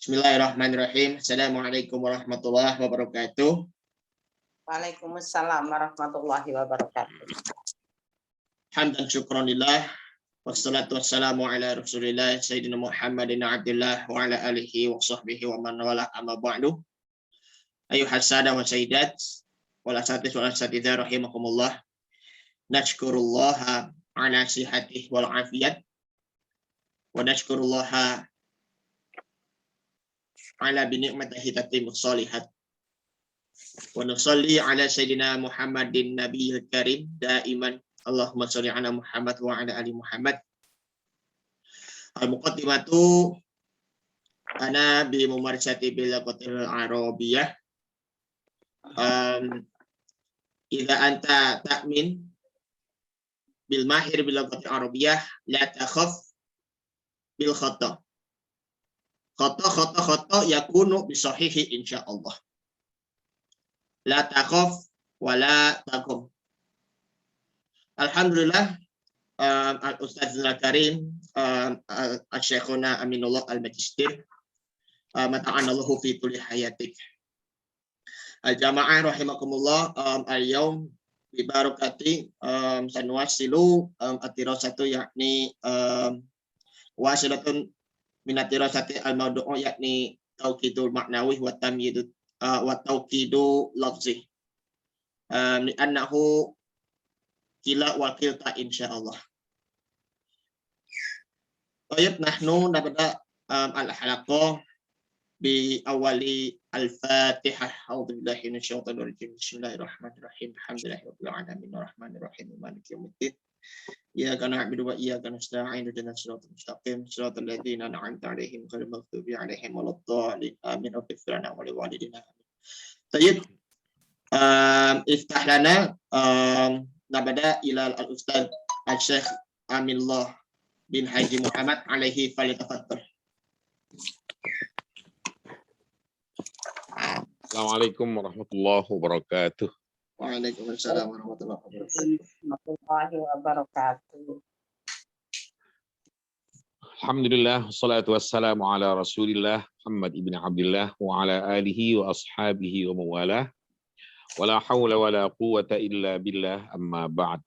Bismillahirrahmanirrahim. Assalamualaikum warahmatullahi wabarakatuh. Waalaikumsalam warahmatullahi wabarakatuh. Hamdan syukranillah. Wassalatu wassalamu ala rasulillah Sayyidina Muhammadin Abdullah wa ala alihi wa sahbihi wa man wala amma ba'du. Ayuhas sada wa sayyidat wal asatidz wal asatidzah rahimakumullah. Nashkurullaha ala sihhatih wal afiyat wa nashkurullaha ala binikmatihi tatimmus shalihat. Wa nusalli ala sayyidina Muhammadin nabiyil karim daiman Allahumma sholli ala Muhammad wa ala ali Muhammad. Al-muqaddimatu ana bi mumarsati bil lughatil arabiyyah. Idza anta ta'min bil mahir bil lughatil arabiyyah la takhaf bil khata. Khata yakunu bi sahihi insyaallah. La takhaf wa la taqum. Alhamdulillah, Al-Ustadz Al-Karim, Al-Syekhuna Aminullah Al-Majistir, mata'anallahu fi tuli hayatik. Al-Jama'ah rahimakumullah, al-yawm bibarakati sanwasilu at-tirasatu yakni wasilatun minatirasati al-mawdu'u yakni tauqidul maknawi wa tamyidu wa tauqidu lafzi. Li'annahu kila wakilta insyaallah. Baik, nahnu nabda al-halaqah bi awali al-Fatihah. A'udzubillahi minasyaitonir rajim. Bismillahirrahmanirrahim. Alhamdulillahirabbil alamin arrahmanir rahim maliki yaumiddin. Iyyaka na'budu wa iyyaka nasta'in ihdinas siratal mustaqim siratal ladzina an'amta 'alaihim ghairil maghdubi 'alaihim waladdallin. Amin. Waghfir lana wa liwalidina. Baik. Iftah lana nabada ilal al-Ustadz Al-Syekh Aminullah bin Haji Muhammad alaihi falyatafaddal. Assalamualaikum warahmatullahi wabarakatuh. Waalaikumsalam warahmatullahi wabarakatuh. Alhamdulillah, wassalatu wassalamu ala Rasulillah Muhammad ibn Abdullah wa ala alihi wa ashabihi wa mawalah. Wala hawla wala quwwata illa billah, amma ba'd.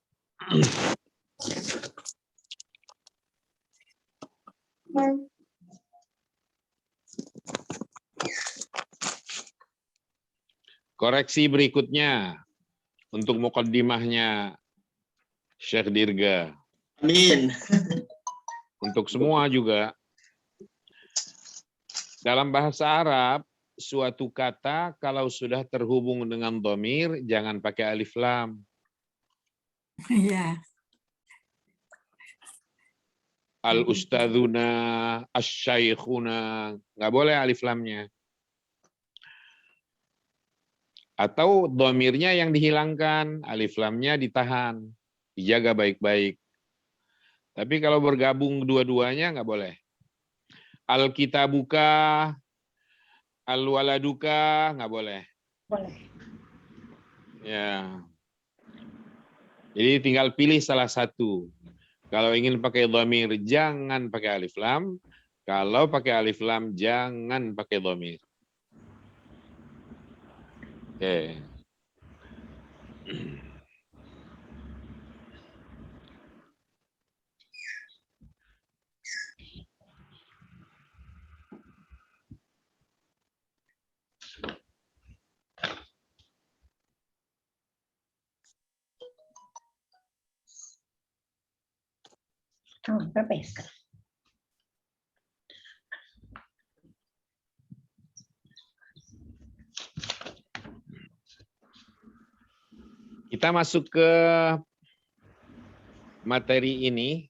Koreksi berikutnya untuk muqaddimahnya Syekh Dirga. Amin. Untuk semua juga. Dalam bahasa Arab, suatu kata kalau sudah terhubung dengan dhamir jangan pakai alif lam. Iya. Al-ustadzuna, asy-syaikhuna, nggak boleh alif lamnya. Atau dhamirnya yang dihilangkan, alif lamnya ditahan, dijaga baik-baik. Tapi kalau bergabung dua-duanya nggak boleh. Al-kitabuka, al-waladuka, nggak boleh. Boleh. Ya. Jadi tinggal pilih salah satu. Kalau ingin pakai dhamir, jangan pakai alif lam. Kalau pakai alif lam, jangan pakai dhamir. Oke. Berapa ya sekarang? Kita masuk ke materi ini.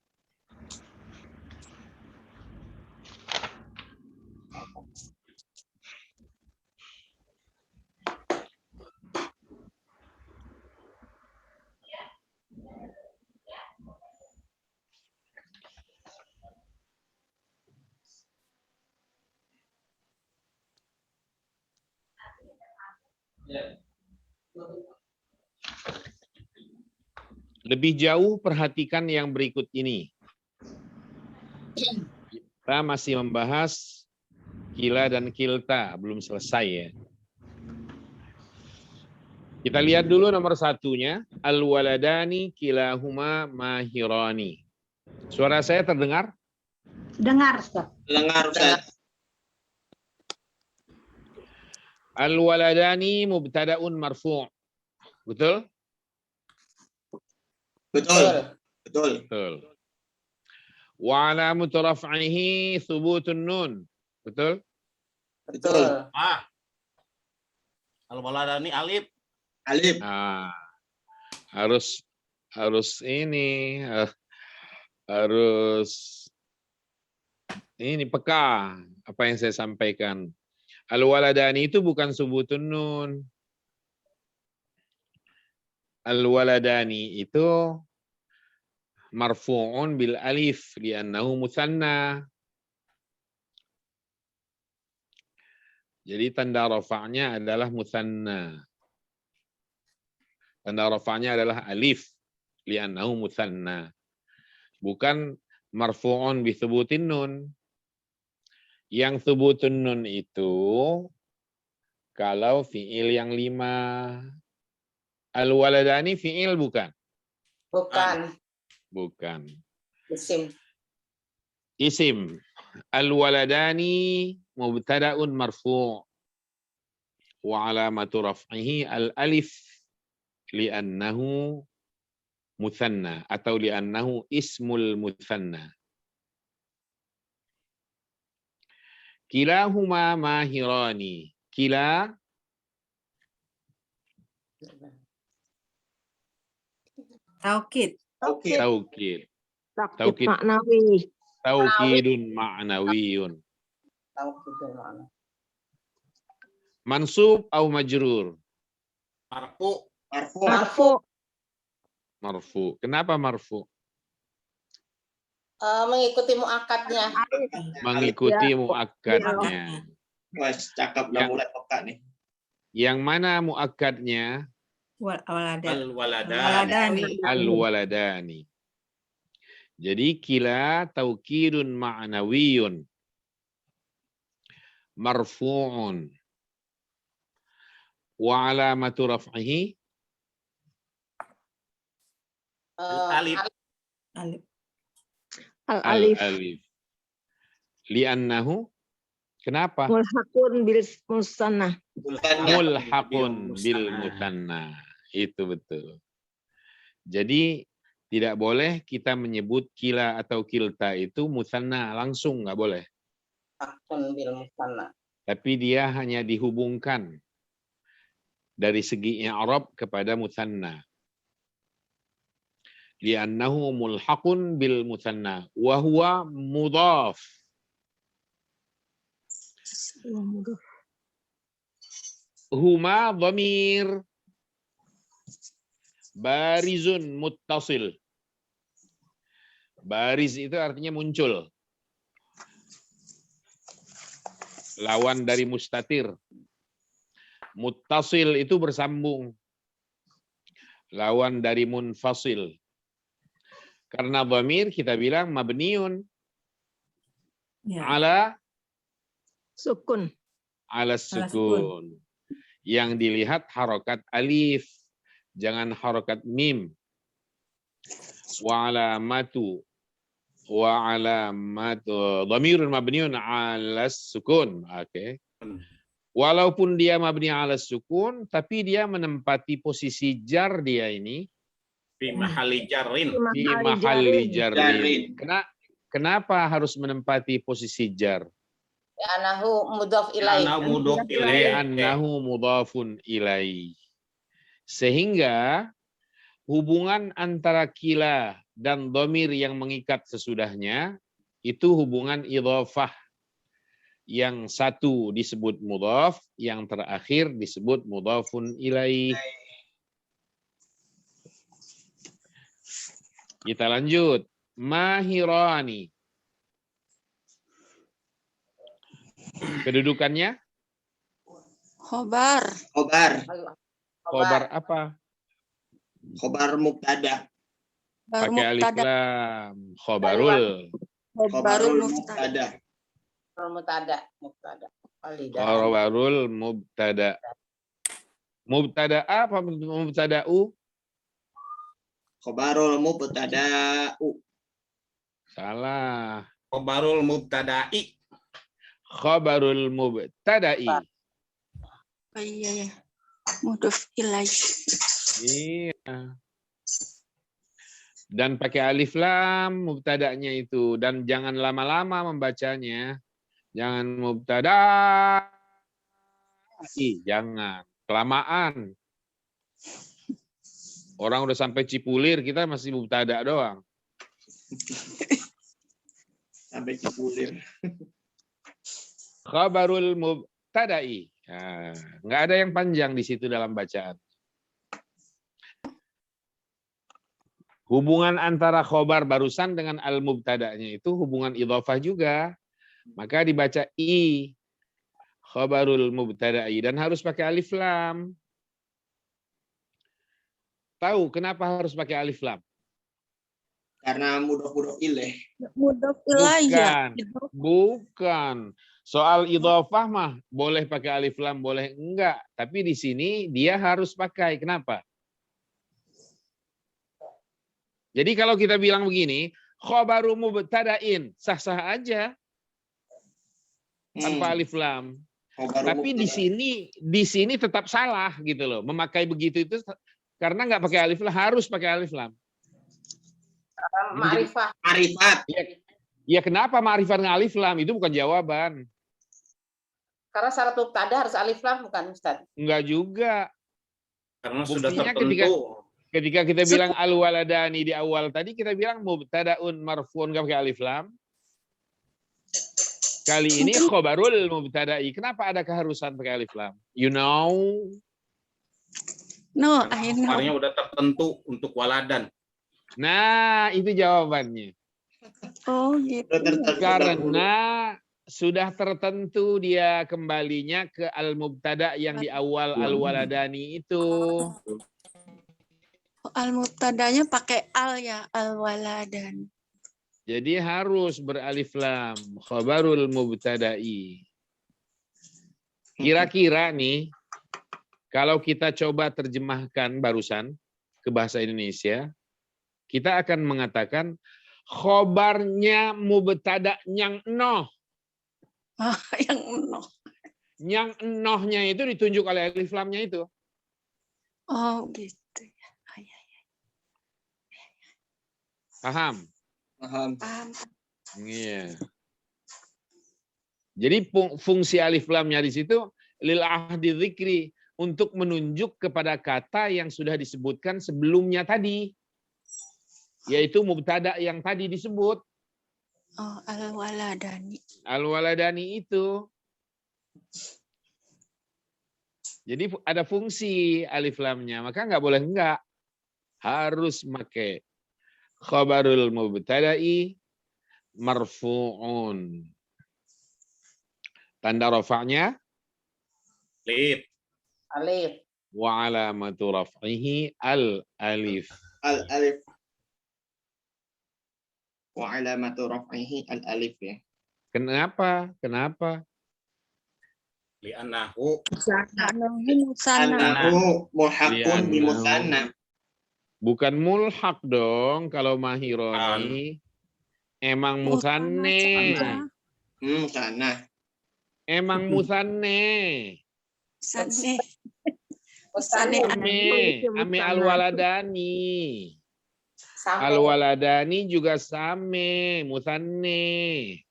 Lebih jauh perhatikan yang berikut ini. Kita masih membahas Kila dan kilta belum selesai ya. Kita lihat dulu nomor satunya. Al-waladani kilahuma mahirani. Suara saya terdengar? Dengar, Ustaz. Dengar Ustaz. Al-waladani mubtada'un marfu'. Betul? Betul. Betul. Betul. Wa alamatu raf'ihi thubutun nun. Betul? Betul. Al-waladani alif. Alif. Ah, harus ini harus ini peka apa yang saya sampaikan. Al-waladani itu bukan subutun nun. Al-waladani itu marfu'un bil alif li'annahu mutsanna. Jadi tanda rafa'nya adalah mutsanna. Tanda rafa'nya adalah alif li'annahu mutsanna. Bukan marfu'un bi thubutin nun. Yang thubutun nun itu kalau fi'il yang 5. Al-waladani fi'il bukan? Bukan. Bukan. Isim. Isim. Al-waladani mubtada'un marfu' wa alamatu raf'ihi al-alif li'annahu mutsanna atau li'annahu ismul mutsanna. Kilahuma mahirani. Kila Taukid. Oke. taukid. Taukid Taukid. maknawi. Taukidun ma'nawiyun. Tahu betul mana. Mansub atau majrur? Marfu. Marfu. Marfu. Marfu. Kenapa marfu? Mengikuti muakadnya. Mengikuti muakkadnya. Wah, cakep udah Ya. mulai peka nih. Yang mana muakkadnya? Al-waladani. Al-waladani. Jadi kila taukidun ma'nawiyun. Marfu'un. Wa alamatu raf'ihi Alif. Alif. Al-alif. al-alif. Li'annahu kenapa? Mulhaqun bil musanna. Mulhaqun bil mutanna. Itu betul. Jadi tidak boleh kita menyebut kila atau kilta itu musanna langsung, nggak boleh. Hakun bil musanna. Tapi dia hanya dihubungkan dari segi i'rab kepada musanna. Li'annahu mulhaqun bil musanna wa huwa mudhaf. Huma dhamir barizun muttasil. Bariz itu artinya muncul. Lawan dari mustatir. Muttasil itu bersambung. Lawan dari munfasil. Karena dhamir kita bilang mabniun Ya. ala Sukun. sukun. Yang dilihat harokat alif. Jangan harokat mim. Wa alamatu dhamirun mabniun ala sukun. Oke. Walaupun dia mabni ala sukun, tapi dia menempati posisi jar dia ini Fi mahalli jarrin. di mahalli jarrin. Kenapa harus menempati posisi jar? Anahu mudhaf ilaih. Ana mudhof ilaih. Annahu mudhafun ilaih. Sehingga hubungan antara kila dan dhamir yang mengikat sesudahnya itu hubungan idhafah. Yang satu disebut mudhaf, yang terakhir disebut mudhafun ilaih. Kita lanjut. Mahirani. Kedudukannya? Khobar. Khobar. Khobar apa? Khobar mubtada. Pakai alif lam. Khobarul. Khobarul mubtada. Mubtada. Walidani. Khabarul mubtada. Mubtada apa mubtada'u? Khobarul mubtada'u. Salah. Khobarul mubtada'i. Khabarul mubtada'i. Oh iya ya. Mudhof ilaih. Iya. Dan pakai alif lam mubtada'nya itu, dan jangan lama-lama membacanya. Jangan mubtada'i, jangan kelamaan. Orang udah sampai Cipulir, kita masih mubtada doang. Sampai Cipulir. Khabarul mubtada'i. Nah, nggak ada yang panjang di situ dalam bacaan. Hubungan antara khobar barusan dengan al-mubtada'nya itu hubungan idhofah juga. Maka dibaca i, khobarul mubtada'i, dan harus pakai alif lam. Tahu kenapa harus pakai alif lam? Karena mudhof ilaih. Mudhof ilaih ya. Bukan. Soal idhofah mah boleh pakai alif lam, boleh enggak. Tapi di sini dia harus pakai. Kenapa? Jadi kalau kita bilang begini, khobaru mubtada'in, sah-sah aja tanpa alif lam. Tapi di sini tetap salah gitu loh. Memakai begitu itu karena nggak pakai alif lam, harus pakai alif lam. Ma'rifah. Ma'rifat. Ya kenapa ma'rifat dengan alif lam? Itu bukan jawaban. Karena syarat mubtada harus alif lam bukan Ustaz? Enggak juga. Karena sudah Buktinya tertentu. Ketika kita bilang al-waladani di awal tadi, kita bilang mubtada'un marfu'un nggak pakai alif lam. Kali ini khobarul mubtada'i. Kenapa ada keharusan pakai alif lam? You know? No, I know. Khabarnya udah tertentu untuk waladan. Nah, itu jawabannya. Oh gitu. Karena sudah tertentu dia kembalinya ke al-mubtada yang di awal al-waladani itu. Al-mubtadanya pakai al ya, al-waladan. Jadi harus beralif lam, khabarul mubtada'i. Kira-kira nih, kalau kita coba terjemahkan barusan ke bahasa Indonesia, kita akan mengatakan khobarnya mubtada yang noh. Oh, yang no. Yang nohnya itu ditunjuk oleh alif lamnya itu. Oh gitu. Paham? Paham. Iya. Jadi fungsi alif lamnya di situ lil ahdi dzikri, untuk menunjuk kepada kata yang sudah disebutkan sebelumnya tadi, yaitu mubtada yang tadi disebut. Oh, al-waladani. Al-waladani itu. Jadi ada fungsi alif lamnya, maka nggak boleh enggak. Harus pakai khabarul mubtada'i marfu'un. Tanda rafa'nya Alif. Alif. wa alamatu raf'ihi al-alif. Al-alif. Wa alamatu raf'ihi al-alif ya. Kenapa? Kenapa? Li'annahu. Annahu mulhaqun bi musanna. Bukan mulhaq dong kalau mahironi. Emang musanne. Sana. Emang musanne. Sane. Usane. Ame al-waladani. Al-waladani juga same, musanne.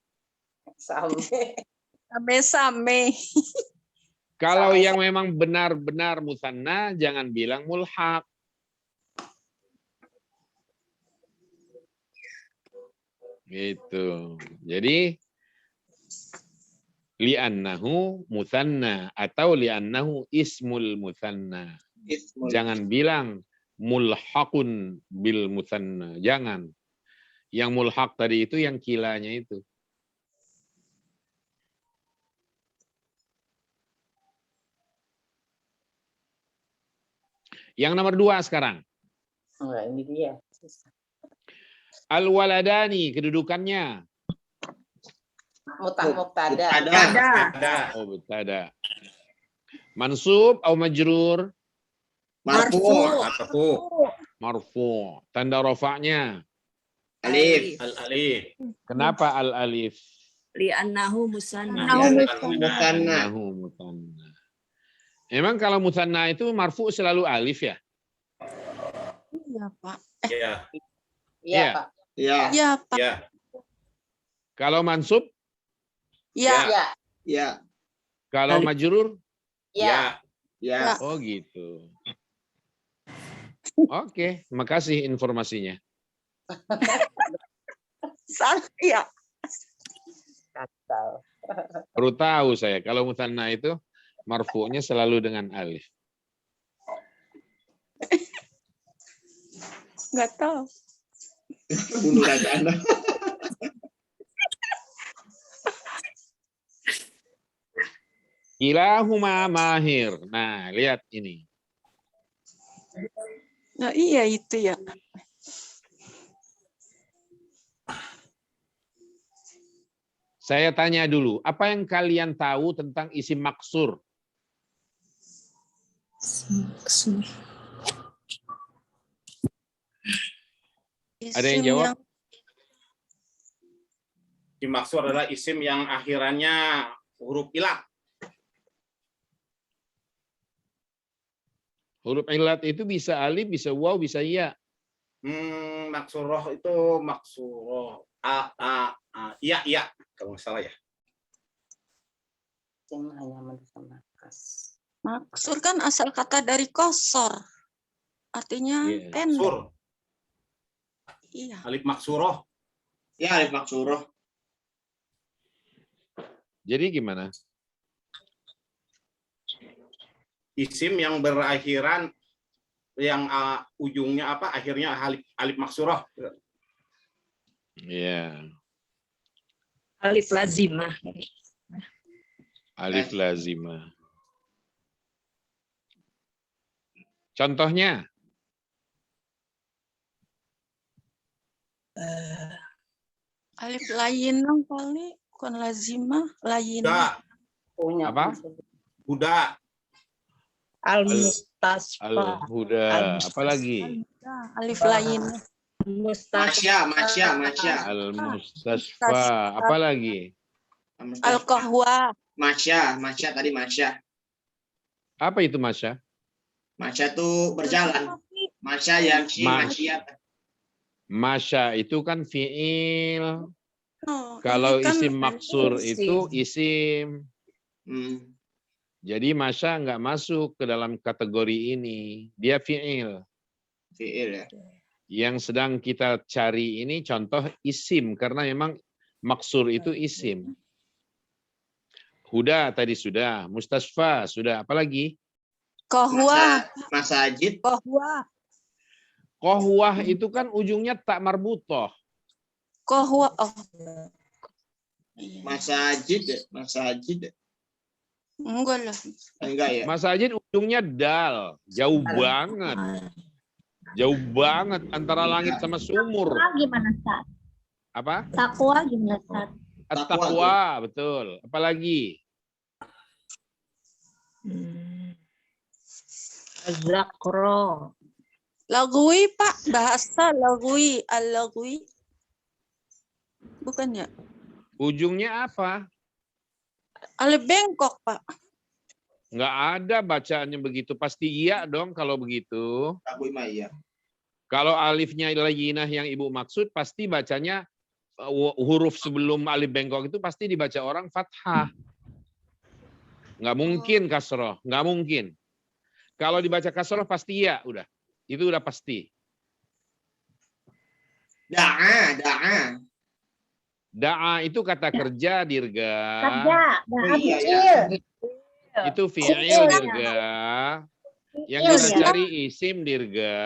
Same. Kalau yang memang benar-benar musanna, jangan bilang mulhaq. Gitu. Jadi li'annahu musanna atau li'annahu ismul musanna. Jangan bilang mulhaqun bil musanna. Jangan. Yang mulhaq tadi itu yang kilanya itu. Yang nomor 2 sekarang. Enggak, ini dia. Al-waladani, kedudukannya. Mubtada. Ada. Oh, mubtada. Mansub atau majrur? Marfu. Marfu. Marfu. Tanda rofaknya. Alif. Al-alif. Kenapa al-alif? Li'annahu musanna. Musanna. Innahu mutanna. Emang kalau mutanna itu marfu selalu alif ya? Iya, Pak. Ya. Iya, Iya. Pak. Ya. Iya, Pak. Ya. Kalau mansub? Iya. Iya. Ya. Kalau majrur? Iya. Ya. Oh gitu. Oke, makasih informasinya. Salah ya. Kacau. Baru tahu saya kalau mutanna itu marfu'nya selalu dengan alif. Nggak tahu. Bunuh aja Anda. Kilahuma mahir. Nah, lihat ini. Nah, iya itu ya. Saya tanya dulu, apa yang kalian tahu tentang isim maksur? Ada yang Isim jawab? Dimaksud adalah isim yang akhirannya huruf ilat. Huruf ilat itu bisa alif, bisa waw, bisa ya. Maksuroh itu maksuroh. Iya. Kalau nggak salah ya. maksur kan asal kata dari kosor. Artinya Iya. pendek. Sur. Iya. Alif maksuroh. Ya, alif maksuroh. Jadi gimana? Isim yang berakhiran yang ujungnya apa? Akhirnya alif maksuroh. Ya, Alif lazimah. alif lazimah. Contohnya? Alif layinah kali, bukan lazimah, layinah. Buda. Apa? Buda. Al-mustasfa. Al-huda. Apa lagi? Alif layinah. Masya. Al-mustasfa. Apa lagi? Al-qahwa. Masya tadi Masya. Apa itu masya? Masya itu berjalan. Masya yang masyat. Masya itu kan fi'il. Oh, Kalau ini kan isim maksur itu isim. Jadi masya nggak masuk ke dalam kategori ini. Dia fi'il. Fi'il ya. Yang sedang kita cari ini contoh isim. Karena memang maksur itu isim. Huda tadi sudah. Mustasfa sudah. Apalagi? Qahwa. Masajid. Qahwa. Kohwah itu kan ujungnya tak marbutoh. Qahwa. Oh. Iya. Masajid. Enggak lah. Enggak ya. Masajid ujungnya dal. Jauh banget. Jauh banget antara langit sama sumur. Gimana, Ustaz? Apa? Takwa gimana, Ustaz? At-taqwa, betul. Apalagi? Zakro. Lagui, Pak. Bahasa lagui. Al-lagui. Bukan ya? Ujungnya apa? Alif bengkok, Pak. Nggak ada bacaannya begitu. Pasti iya dong kalau begitu. Abu Imayyah. Kalau alifnya layinah yang ibu maksud, pasti bacanya huruf sebelum alif bengkok itu pasti dibaca orang fathah. Nggak mungkin kasroh. Nggak mungkin. Kalau dibaca kasroh pasti iya. Udah. Itu udah pasti. Da'a. Da'a itu kata kerja, Dirga. Iya. Itu fi'il, Dirga. Yang kita cari isim, Dirga.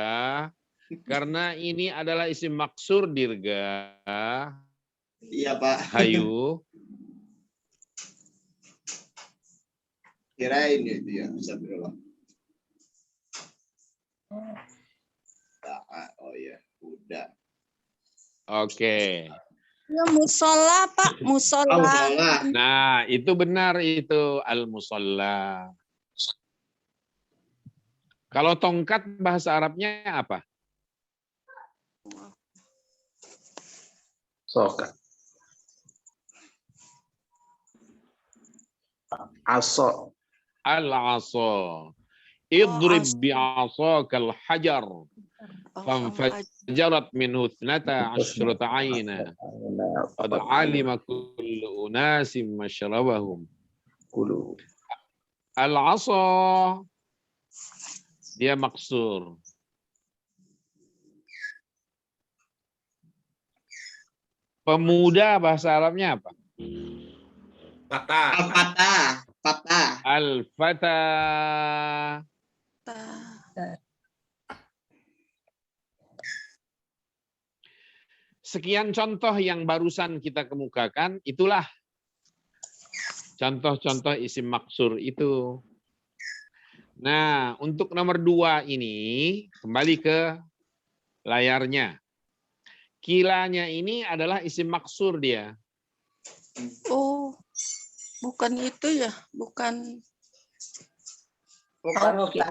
Karena ini adalah isim maksur, Dirga. Iya, Pak. Hayu. Kirain itu ya. Astagfirullah. Da'a. Oh ya, udah. Oke. Ya, musola, Pak. Musola. Musola. Nah, itu benar itu al-musalla. Kalau tongkat bahasa Arabnya apa? Sokat. Aso. Al-asa. Idrib bi'asaka al-hajar. Fanfajarat minhu 12 'aina. Qad 'alima kullu unasim mashrabahum. Kulu. Al-asa dia maksur. Pemuda bahasa Arabnya apa? Kata. Al-Fatah. Fatah. Al-fata. Sekian contoh yang barusan kita kemukakan, itulah contoh-contoh isim maksur itu. Nah, untuk nomor 2 ini, kembali ke layarnya. Kilanya ini adalah isim maksur dia. Oh, bukan itu ya, bukan. Bukan Taukid.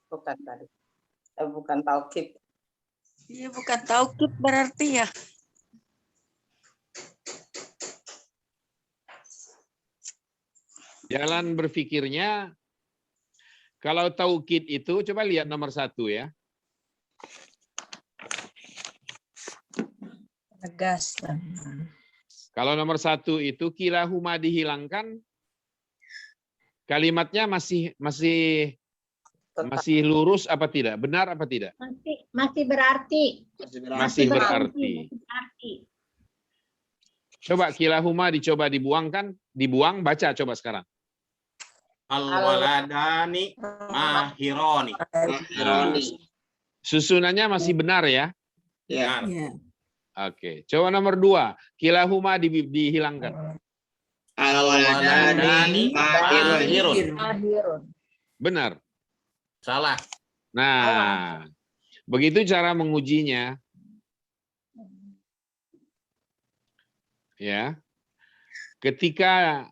bukan tadi. Bukan taukid. Iya, bukan taukid berarti ya. Jalan berpikirnya, kalau taukid itu, coba lihat nomor 1 ya. Penegasan. Kalau nomor 1 itu kilahuma dihilangkan, kalimatnya masih lurus apa tidak? Benar apa tidak? Masih berarti. Masih berarti. Coba kilahuma dicoba dibuangkan, dibuang, baca coba sekarang. Al-waladani mahironi. Ironi. Susunannya masih benar ya? Ya. Ya. Oke. Coba nomor 2, kilahuma dihilangkan. Al-waladani mahirun. Akhirun. Benar. Salah. Nah, begitu cara mengujinya. Ya. Ketika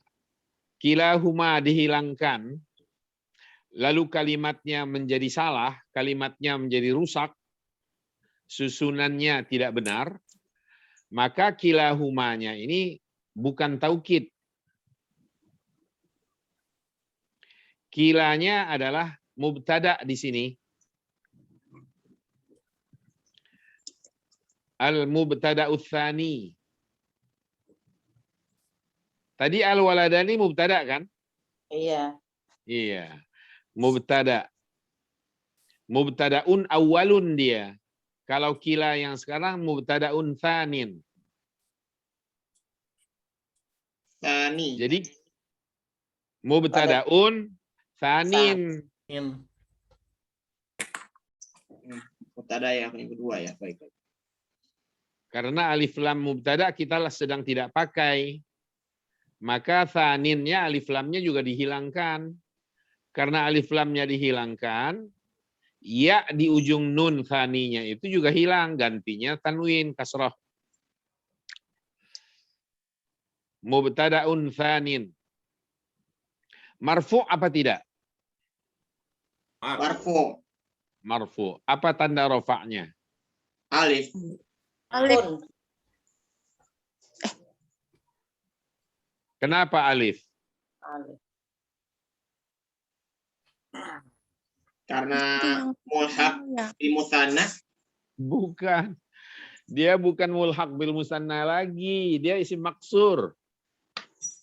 kilahuma dihilangkan, lalu kalimatnya menjadi salah, kalimatnya menjadi rusak, susunannya tidak benar, maka kilahumanya ini bukan taukid. Kilanya adalah mubtada di sini. Al-mubtada'ut tsani. Tadi al-waladani mubtada kan? Iya. Iya. Mubtada. Mubtadaun awalun dia. Kalau kila yang sekarang mubtadaun tsanin. Tani. Jadi mubtadaun tsanin. Mubtada yang kedua ya, baik. Karena alif lam mubtada kita sedang tidak pakai. Maka tsaninnya alif lamnya juga dihilangkan. Karena alif lamnya dihilangkan, ya di ujung nun tsaninya itu juga hilang, gantinya tanwin kasrah. Mubtadaun tsanin. Marfu apa tidak? Marfu. Marfu. Apa tanda rofaknya? Alif. Alif. Kenapa alif? Alif. Karena mulhaq di musanna. Bukan. Dia bukan mulhaq bil musanna lagi. Dia isim maksur.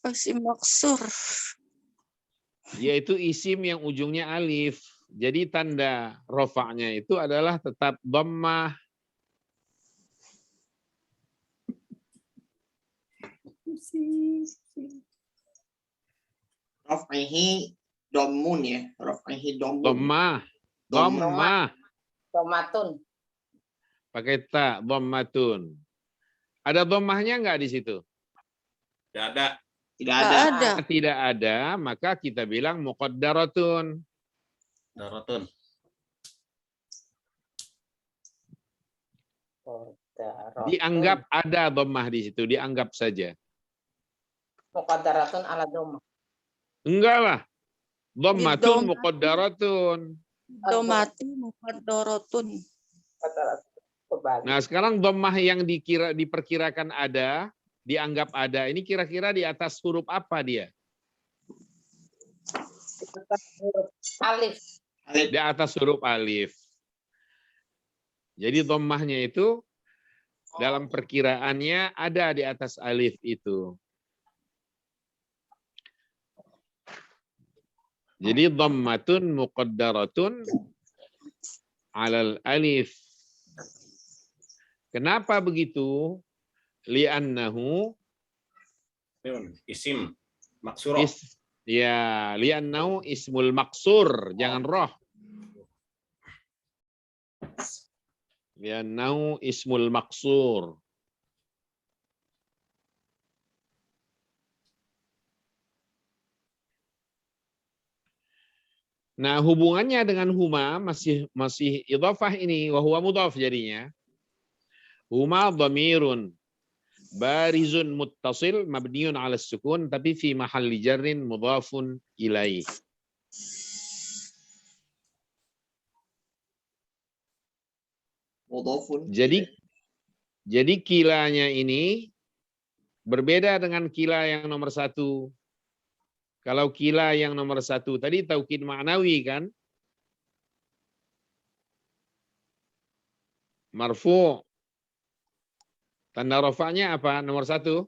Isim maksur. Yaitu isim yang ujungnya alif. Jadi tanda rofaknya itu adalah tetap dhammah. Raf'ihi dommun ya. Raf'ihi dommun. Dhammah. Dhammah. Tomatun. Pakai ta, dhammatun. Ada dhammahnya enggak di situ? Tidak ada. Tidak Nggak ada. ada. Tidak ada, maka kita bilang muqaddaratun. Darotun. Muqaddaratun. Dianggap ada dhammah di situ, dianggap saja. Muqaddaratun ala dhammah. Enggak lah. Dhammatun Bidom- muqaddaratun. Domati muqaddaratun. Muqaddaratun. Kebalik. Nah, sekarang dhammah yang diperkirakan ada, dianggap ada, ini kira-kira di atas huruf apa dia? Alif. Alif. Di atas huruf alif. Jadi dhammahnya itu dalam perkiraannya ada di atas alif itu. Jadi dhammatun muqaddaratun alal alif. Kenapa begitu? Li'annahu Isim maksurah. li'annahu ismul maksur, jangan roh. Li'annahu ismul maksur. Nah, hubungannya dengan huma masih idhafah ini, wa huwa mudhaf jadinya. Huma dhamirun barizun muttasil mabniun 'ala sukun tapi fi mahalli jarrin mudhafun ilaih. Mudhafun. Jadi kilanya ini berbeda dengan kila yang nomor 1. Kalau kila yang nomor 1 tadi taukid ma'nawi kan? Marfu. Tanda rafa'nya apa? Nomor 1?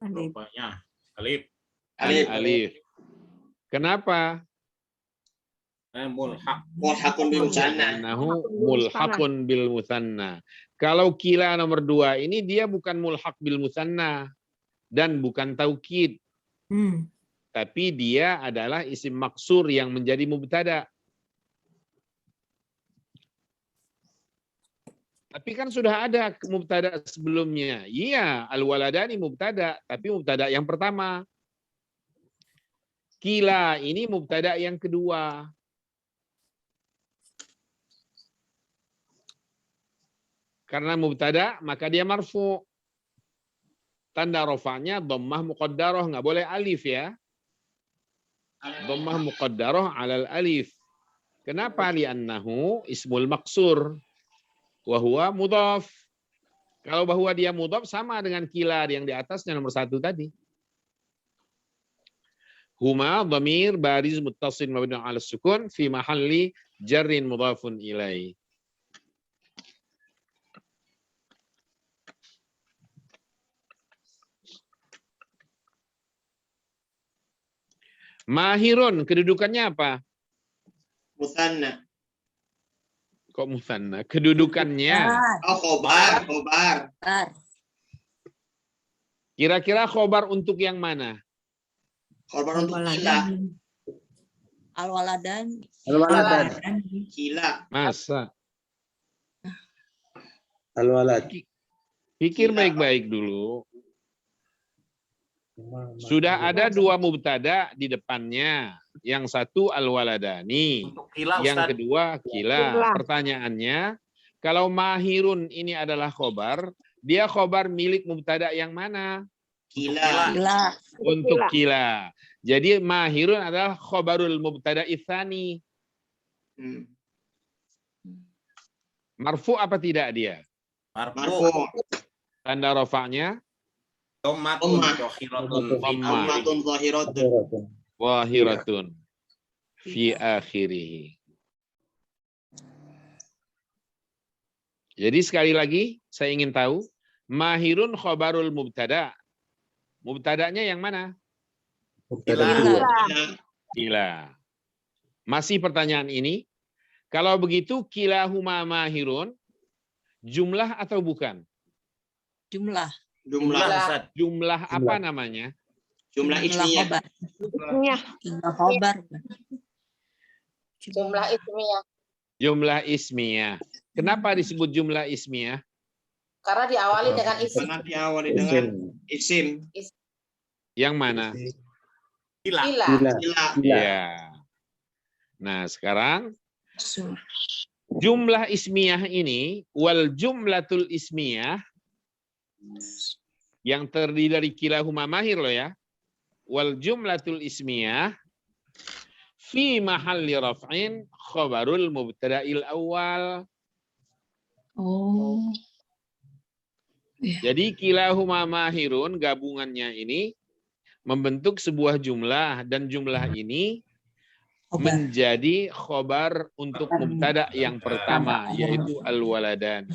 Rupanya alif. Alif. Kenapa? Mulhaq. Mulhaqun bil musanna. Annahu mulhaqun bil musanna. Kalau kila nomor 2 ini dia bukan mulhaq bil musanna dan bukan taukid. Tapi dia adalah isim maksur yang menjadi mubtada. Tapi kan sudah ada mubtada sebelumnya. Iya, al-waladani mubtada, tapi mubtada yang pertama. Kila ini mubtada yang kedua. Karena mubtada, maka dia marfu. Tanda rafa'nya dhammah muqaddarah, nggak boleh alif ya. Dhammah muqaddarah 'alal alif. Kenapa? Li'annahu ismul maksur wa huwa mudhaf. Kalau bahwa dia mudhaf sama dengan kila yang di atasnya nomor 1 tadi. Huma dhamir bariz muttasil mabni 'ala sukun fi mahalli jarrin mudhafun ilaih. Mahirun, kedudukannya apa? Musanna. Kok musanna? Kedudukannya. Oh, khobar. Kira-kira khobar untuk yang mana? Khobar untuk kila. Al-waladan. Kila. Masa? Al-walad. Pikir baik-baik dulu. Sudah ada 2 mubtada di depannya. Yang satu al-waladani. Untuk kila, Yang Ustaz. kedua kila. Pertanyaannya, kalau mahirun ini adalah khobar, dia khobar milik mubtada yang mana? Kila. Untuk kila. Jadi mahirun adalah khobarul mubtada itsani. Marfu apa tidak dia? Marfu. Tanda rafa'nya Dhammatun Dhammah. dhahiratun. Ammatun zahiratun. wahiratun fi akhirih. Jadi sekali lagi saya ingin tahu, mahirun khobarul mubtada. Mubtadanya yang mana? Kila. Masih pertanyaan ini. Kalau begitu kilahuma mahirun, jumlah atau bukan? Jumlah. Jumlah. Ustaz. Jumlah apa namanya? Jumlah ismiyah. khobar. Jumlah khobar. Jumlah ismiyah. Jumlah ismiyah. Kenapa disebut jumlah ismiyah? Karena diawali dengan isim. Karena diawali dengan isim. Yang mana? Kila. Kila. Kila. Iya. Nah, sekarang Jumlah ismiyah ini, wal jumlatul ismiyah, yang terdiri dari kilahuma mahir loh ya. Wal jumlatul ismiyah fi mahalli raf'in khabarul mubtada'il awal. Oh. Jadi kilahuma mahirun gabungannya ini membentuk sebuah jumlah dan jumlah ini menjadi khobar untuk mubtada yang pertama yaitu al-waladan.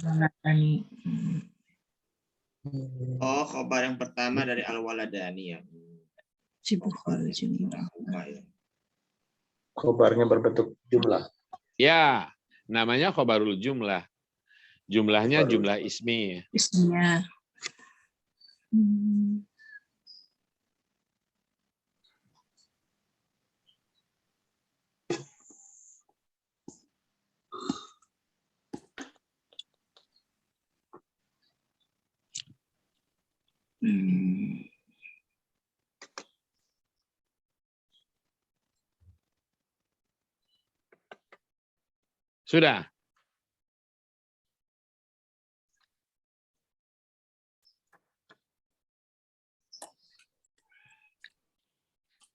Oh, khobar yang pertama dari al-waladani ya. Khobarnya berbentuk jumlah. Ya, namanya khobarul jumlah. Jumlahnya jumlah ismi. Isminya. Sudah?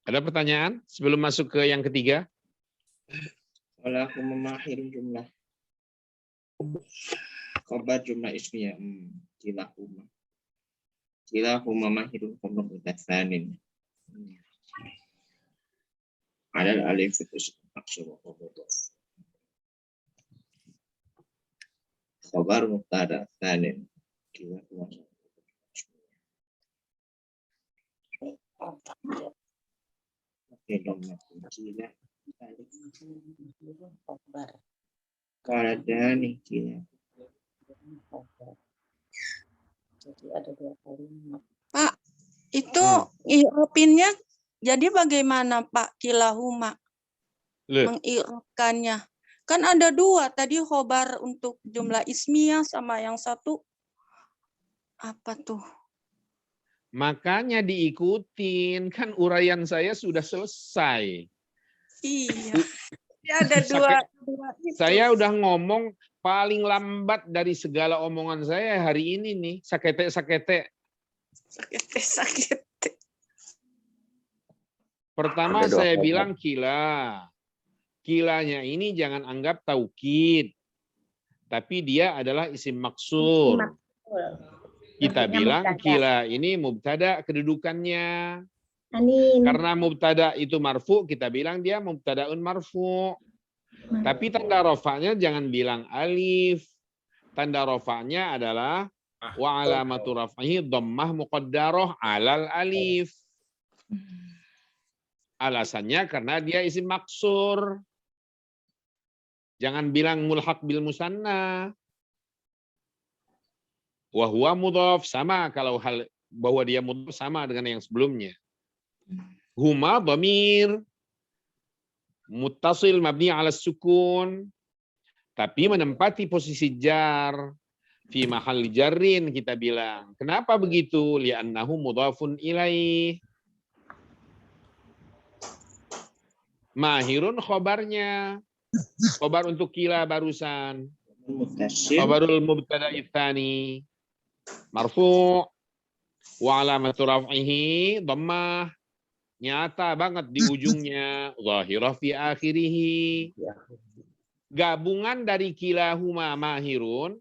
Ada pertanyaan sebelum masuk ke yang ketiga? Kalau aku memahirin jumlah. Khobar jumlah ismiyah. Kilahuma. Kilahuma mahirun khobar mutatsanin. Ada alif itu maksud khobar mubtada tsanin. Kilahuma. Waladani kila. Jadi ada 2 kalimat. Pak, itu i'rabinnya jadi bagaimana Pak kilahuma meng'irabkannya? Kan ada 2 tadi khobar untuk jumlah ismiyah sama yang satu apa tuh? Makanya diikutin, kan uraian saya sudah selesai. Iya. Ya, ada dua itu. Saya udah ngomong paling lambat dari segala omongan saya hari ini nih, sakete. Sakit. Pertama Ada 2 saya khobar. bilang kila. Kilanya ini jangan anggap taukid. Tapi dia adalah isim maksur. Kita bilang kila ini mubtada kedudukannya. Anin. Karena mubtada itu marfu, kita bilang dia mubtadaun marfu. Tapi tanda rofanya jangan bilang alif. Tanda rofanya adalah wa alamatu raf'ihi dhammah muqaddarah alal alif. Alasannya karena dia isim maksur. Jangan bilang mulhaq bil musanna. Wa huwa mudhaf, sama kalau hal bahwa dia mudhaf sama dengan yang sebelumnya. Huma dhamir muttasil mabni ala sukun, tapi menempati posisi jar fi mahalli jarrin kita bilang. Kenapa begitu? Li'annahu mudhafun ilaih. Mahirun khobarnya. Khobar untuk kila barusan. Khobarul mubtada'i tsani marfu' wa alamatu raf'ihi dhammah, nyata banget di ujungnya, zahirah fi akhirih. Gabungan dari kilahuma mahirun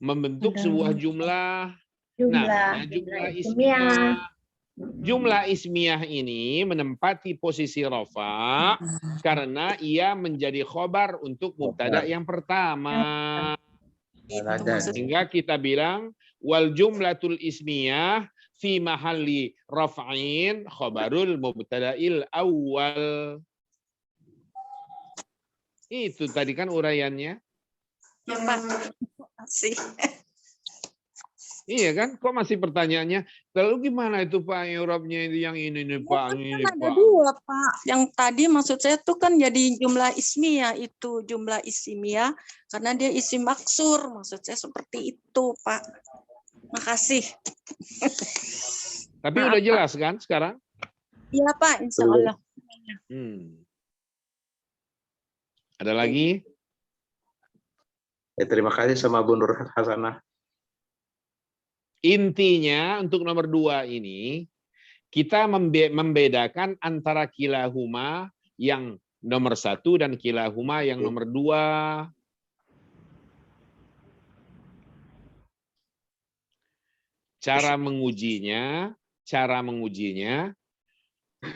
membentuk sebuah jumlah. Namanya jumlah ismiyah. Jumlah ismiyah ini menempati posisi rafa karena ia menjadi khobar untuk mubtada yang pertama. Sehingga kita bilang wal jumlatul ismiyah fi mahalli raf'in khabarul mubtada'il awal. Itu tadi kan uraiannya. Ya Pak. Makasih. Iya kan? Kok masih pertanyaannya? Lalu gimana itu Pak i'rabnya itu yang ini nih Pak? Ini Kan ada Pak. 2 Pak. Yang tadi maksud saya tuh kan jadi jumlah ismiyah itu jumlah ismiyah karena dia isim maksur. Maksud saya seperti itu Pak. Makasih. Tapi Maaf, udah jelas kan sekarang? Iya Pak, insya Allah. Ada lagi? Terima kasih sama Bu Nur Hasanah. Intinya untuk nomor 2 ini, kita membedakan antara kilahuma yang nomor 1 dan kilahuma yang nomor 2. Cara mengujinya,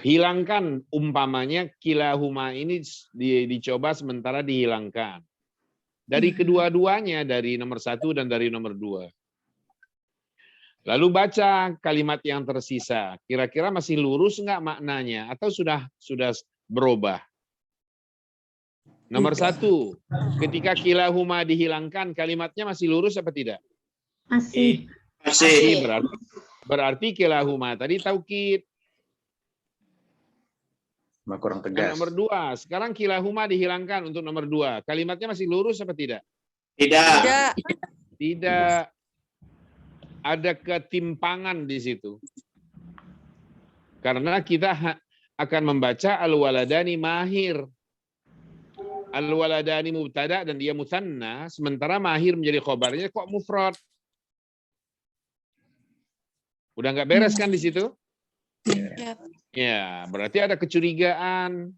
hilangkan umpamanya kilahuma ini dicoba sementara dihilangkan. Dari kedua-duanya, dari nomor 1 dan dari nomor 2. Lalu baca kalimat yang tersisa. Kira-kira masih lurus nggak maknanya atau sudah berubah? Nomor 1, ketika kilahuma dihilangkan, kalimatnya masih lurus apa tidak? Masih. Masih. Berarti kilahuma tadi taukid. Kurang Yang tegas. nomor 2, sekarang kilahuma dihilangkan untuk nomor 2. Kalimatnya masih lurus apa tidak? Tidak. Tidak. Ada ketimpangan di situ. Karena kita akan membaca al-waladani mahir. Al-waladani mubtada dan dia musanna, sementara mahir menjadi khobarnya kok mufrad. Udah nggak beres kan di situ? Ya, berarti ada kecurigaan.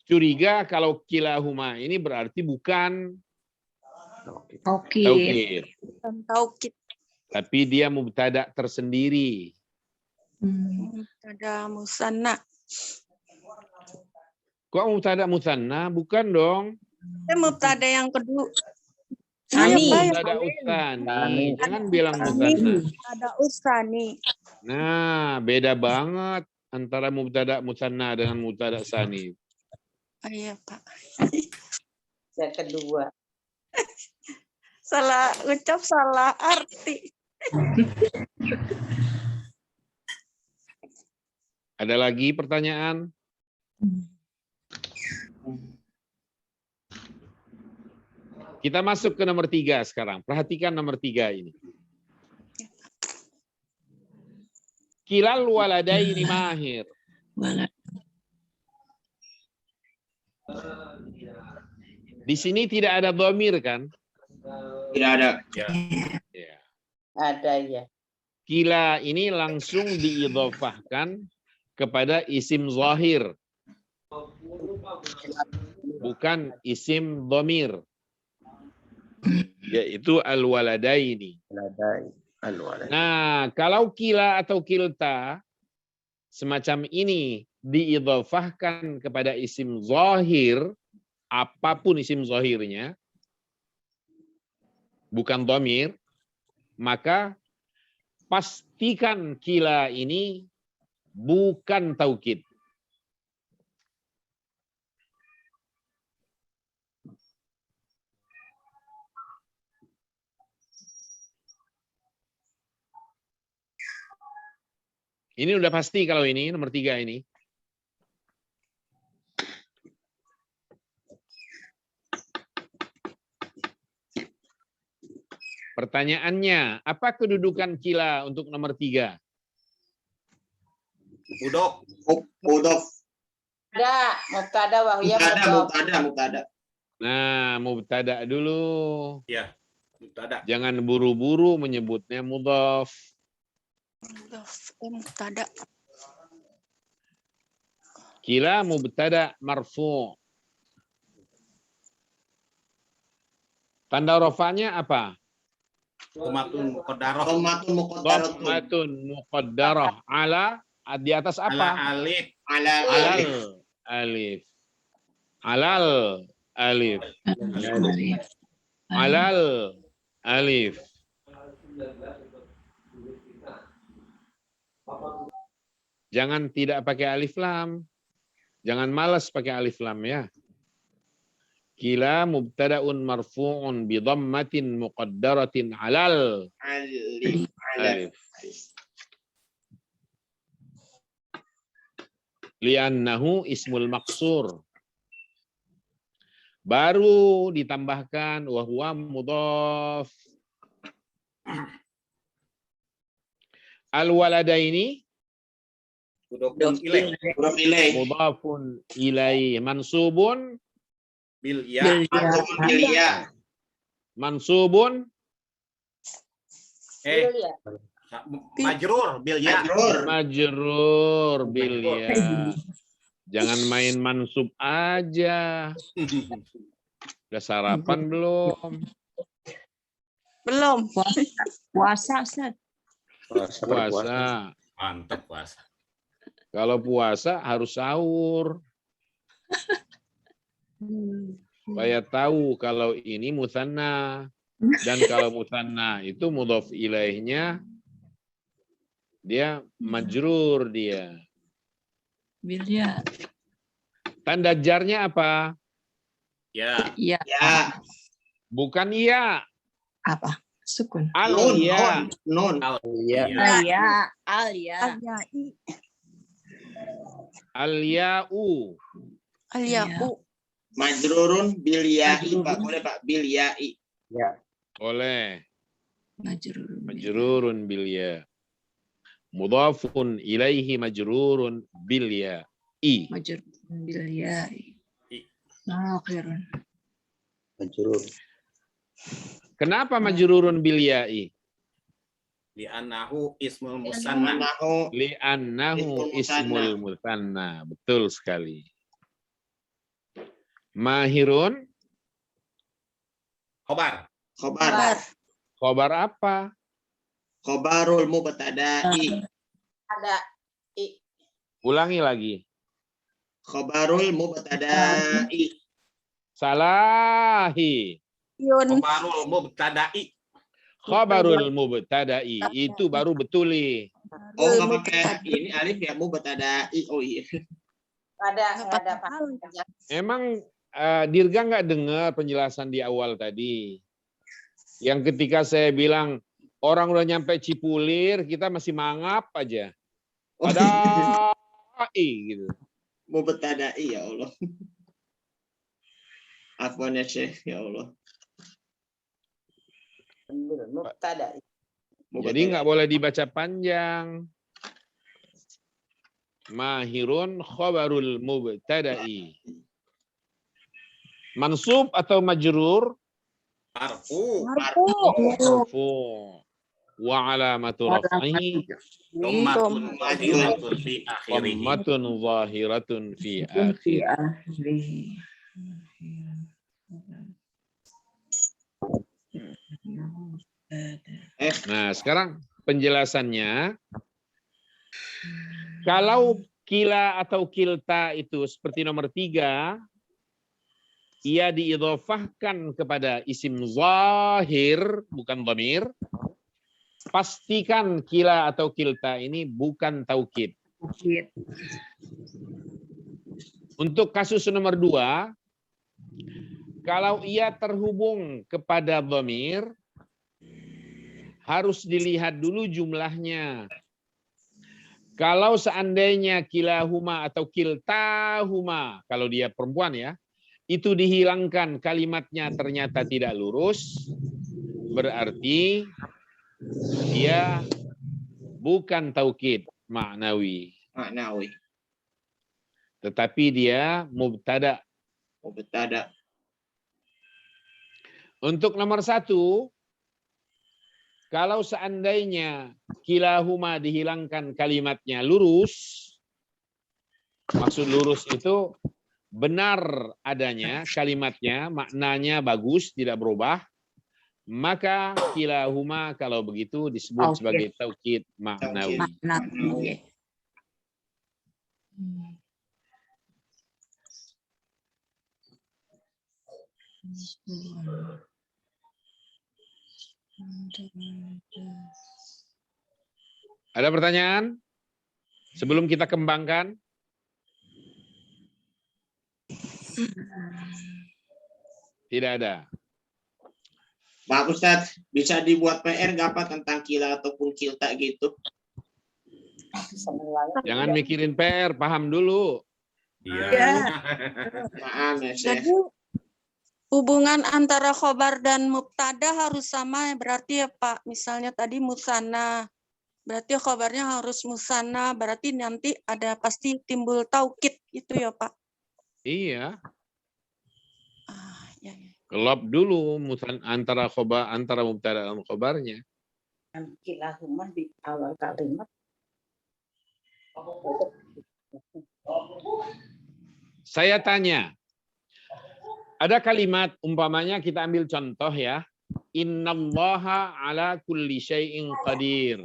Curiga kalau kilahuma ini berarti bukan taukid. Taukid. Tapi dia mubtada tersendiri. Mubtada musanna. Kok mubtada musanna? Bukan dong. Mubtada yang kedua. Sani. Mubtada usani. Jangan bilang musanna. Mubtada usani. Nah, beda banget antara mubtada musanna dengan mubtada sani. Iya, Pak. Yang kedua. Salah ucap, salah arti. Ada lagi pertanyaan? Kita masuk ke nomor 3 sekarang. Perhatikan nomor 3 ini. Kilal waladaini mahir. Di sini tidak ada dhamir kan? Tidak ada. Ya. Ada ya. Kila ini langsung diidhofahkan kepada isim zahir. Bukan isim dhamir. Yaitu al-waladaini. Nah, kalau kila atau kilta semacam ini diidhofahkan kepada isim zahir, apapun isim zahirnya, bukan dhamir, maka pastikan kila ini bukan taukid. Ini udah pasti kalau ini, nomor 3 ini. Pertanyaannya, apa kedudukan kila untuk nomor 3? Mudhof. Mudhof. Ada. Mubtada wahya Mubtada. Nah, mubtada dulu. Ya, mubtada. Jangan buru-buru menyebutnya mudhof. Mubtada. Kila mubtada marfu. Tanda rofanya apa? Dhammatun muqaddarah. Dhammatun muqaddarah ala, di atas apa? Ala alif. Alal alif. Alal alif. Alal alif. Jangan tidak pakai alif lam. Jangan malas pakai alif lam ya. Kila mubtada'un marfu'un bi dhammatin muqaddaratin alal alif. Li'annahu ismul maqsur. Baru ditambahkan wa huwa mudhaf. Al-waladaini Mudhofun ilaih. Mudhof ilaih. mudhafun ilaih mansubun Bilya. Mansubun bil ya. Mansubun Bilya. Majrur bilya. Majrur. majrur bil ya. Jangan main mansub aja. Udah sarapan belum? Belum. Puasa, Ustaz. Berpuasa. Puasa. Mantap puasa. Kalau puasa harus sahur. Supaya tahu kalau ini musanna. Dan kalau musanna itu mudhaf ilaihnya dia majrur dia. Bilya. Tanda jarnya apa? Ya. Ya. Ya. Bukan iya. Apa? Sukun. Al Nun. iya. Nun. Iya. Alia. Alia. Al ya'u. Al-ya'u. Majrurun bil ya'i, Pak. Boleh, Pak? Bil ya'i. Oleh Majrur. majrurun bil ya. Mudhafun ilaihi majrurun bil ya. I. Majrur. Bilya. Akhirun. Majrur. Kenapa majrurun bil ya'i? Li'annahu ismul musanna. Manahu Li'annahu Ismul ismul musanna. Betul sekali. Mahirun, Khobar. khobar. khobar apa? Khobarul mubtada'i. Ada Ulangi lagi. Khobarul mubtada'i. Salahi. Yun. Khobarul mubtada'i. Khabarul mubtada'i. Itu baru betuli. Oh, nggak pakai ini alif ya, mubtada'i. Oh iya. ada Pak. Emang Dirga nggak dengar penjelasan di awal tadi? Yang ketika saya bilang orang udah nyampe Cipulir, kita masih mangap aja. Padahal gitu. Mubtada'i ya Allah. Afwan ya Syekh, ya Allah. Mubtada. Jadi nggak boleh dibaca panjang. Mahirun khabarul mubtada'i. Mansub atau majrur? Marfu. Marfu. Wa alamatu raf'ihi Dhammatun zahiratun fi akhirih. dhammatun zahiratun fi akhir. Nah, sekarang penjelasannya. Kalau kila atau kilta itu seperti nomor 3, ia diidhofahkan kepada isim zahir, bukan dhamir. Pastikan kila atau kilta ini bukan taukid. Untuk kasus nomor 2, kalau ia terhubung kepada dhamir, harus dilihat dulu jumlahnya. Kalau seandainya kilahuma atau kiltahuma, kalau dia perempuan ya, itu dihilangkan kalimatnya ternyata tidak lurus, berarti dia bukan taukid maknawi. Maknawi. Tetapi dia mubtada. Mubtada. Untuk nomor 1, kalau seandainya kilahuma dihilangkan kalimatnya lurus, maksud lurus itu benar adanya kalimatnya, maknanya bagus, tidak berubah, maka kilahuma kalau begitu disebut sebagai taukid maknawi. Ada pertanyaan? Sebelum kita kembangkan? Tidak ada. Pak Ustadz, bisa dibuat PR nggak Pak tentang kila ataupun kilta gitu? Jangan mikirin PR, paham dulu. Iya. Maaf ya Syekh. Jadi hubungan antara khobar dan mubtada harus sama berarti ya Pak. Misalnya tadi musanna, berarti khobarnya harus musanna, berarti nanti ada pasti timbul taukid gitu ya Pak. Iya. Kelop dulu antara mubtada dan khobarnya. Kilahuma di awal kalimat. Saya tanya, ada kalimat umpamanya kita ambil contoh ya. Innallaha ala kulli syai'in qadir.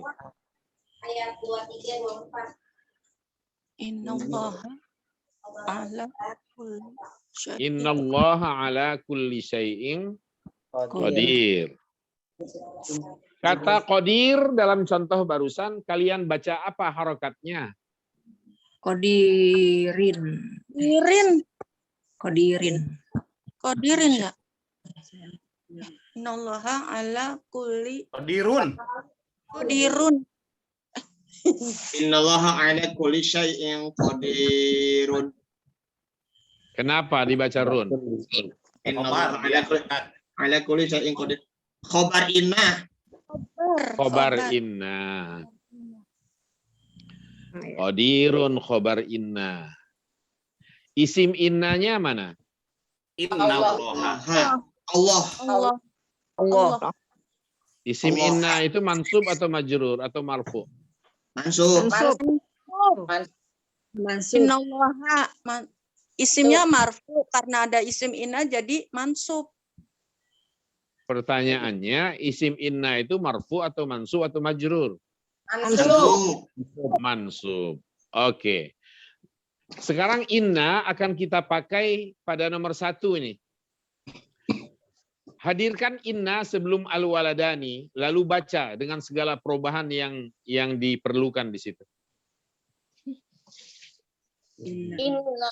Ayat 23, 24. Innallaha ala kulli syai'in Innallaha ala kulli syai'in qadir. Kata qadir dalam contoh barusan kalian baca apa harokatnya? Qadirin. Qadirin. Qadirin. Qadirin ya. Innallaha ala kulli Qadirun. qadirun. Innallaha ala kulli syai'in qadirun. Kenapa dibaca run? Innallaha ala kulli syai'in qadir. Khobar inna. Khobar inna. Qadirun khobar inna. Isim innanya mana? Innallaha. Allah. Allah. Allah. Isim Allah. inna itu mansub atau majrur atau marfu? Mansub. Mansub. Innallaha isimnya marfu karena ada isim inna jadi mansub. Pertanyaannya, isim inna itu marfu atau mansub atau majrur? Mansub. Mansub. Oke. Sekarang inna akan kita pakai pada nomor 1 ini. Hadirkan inna sebelum al-waladani, lalu baca dengan segala perubahan yang diperlukan di situ. Inna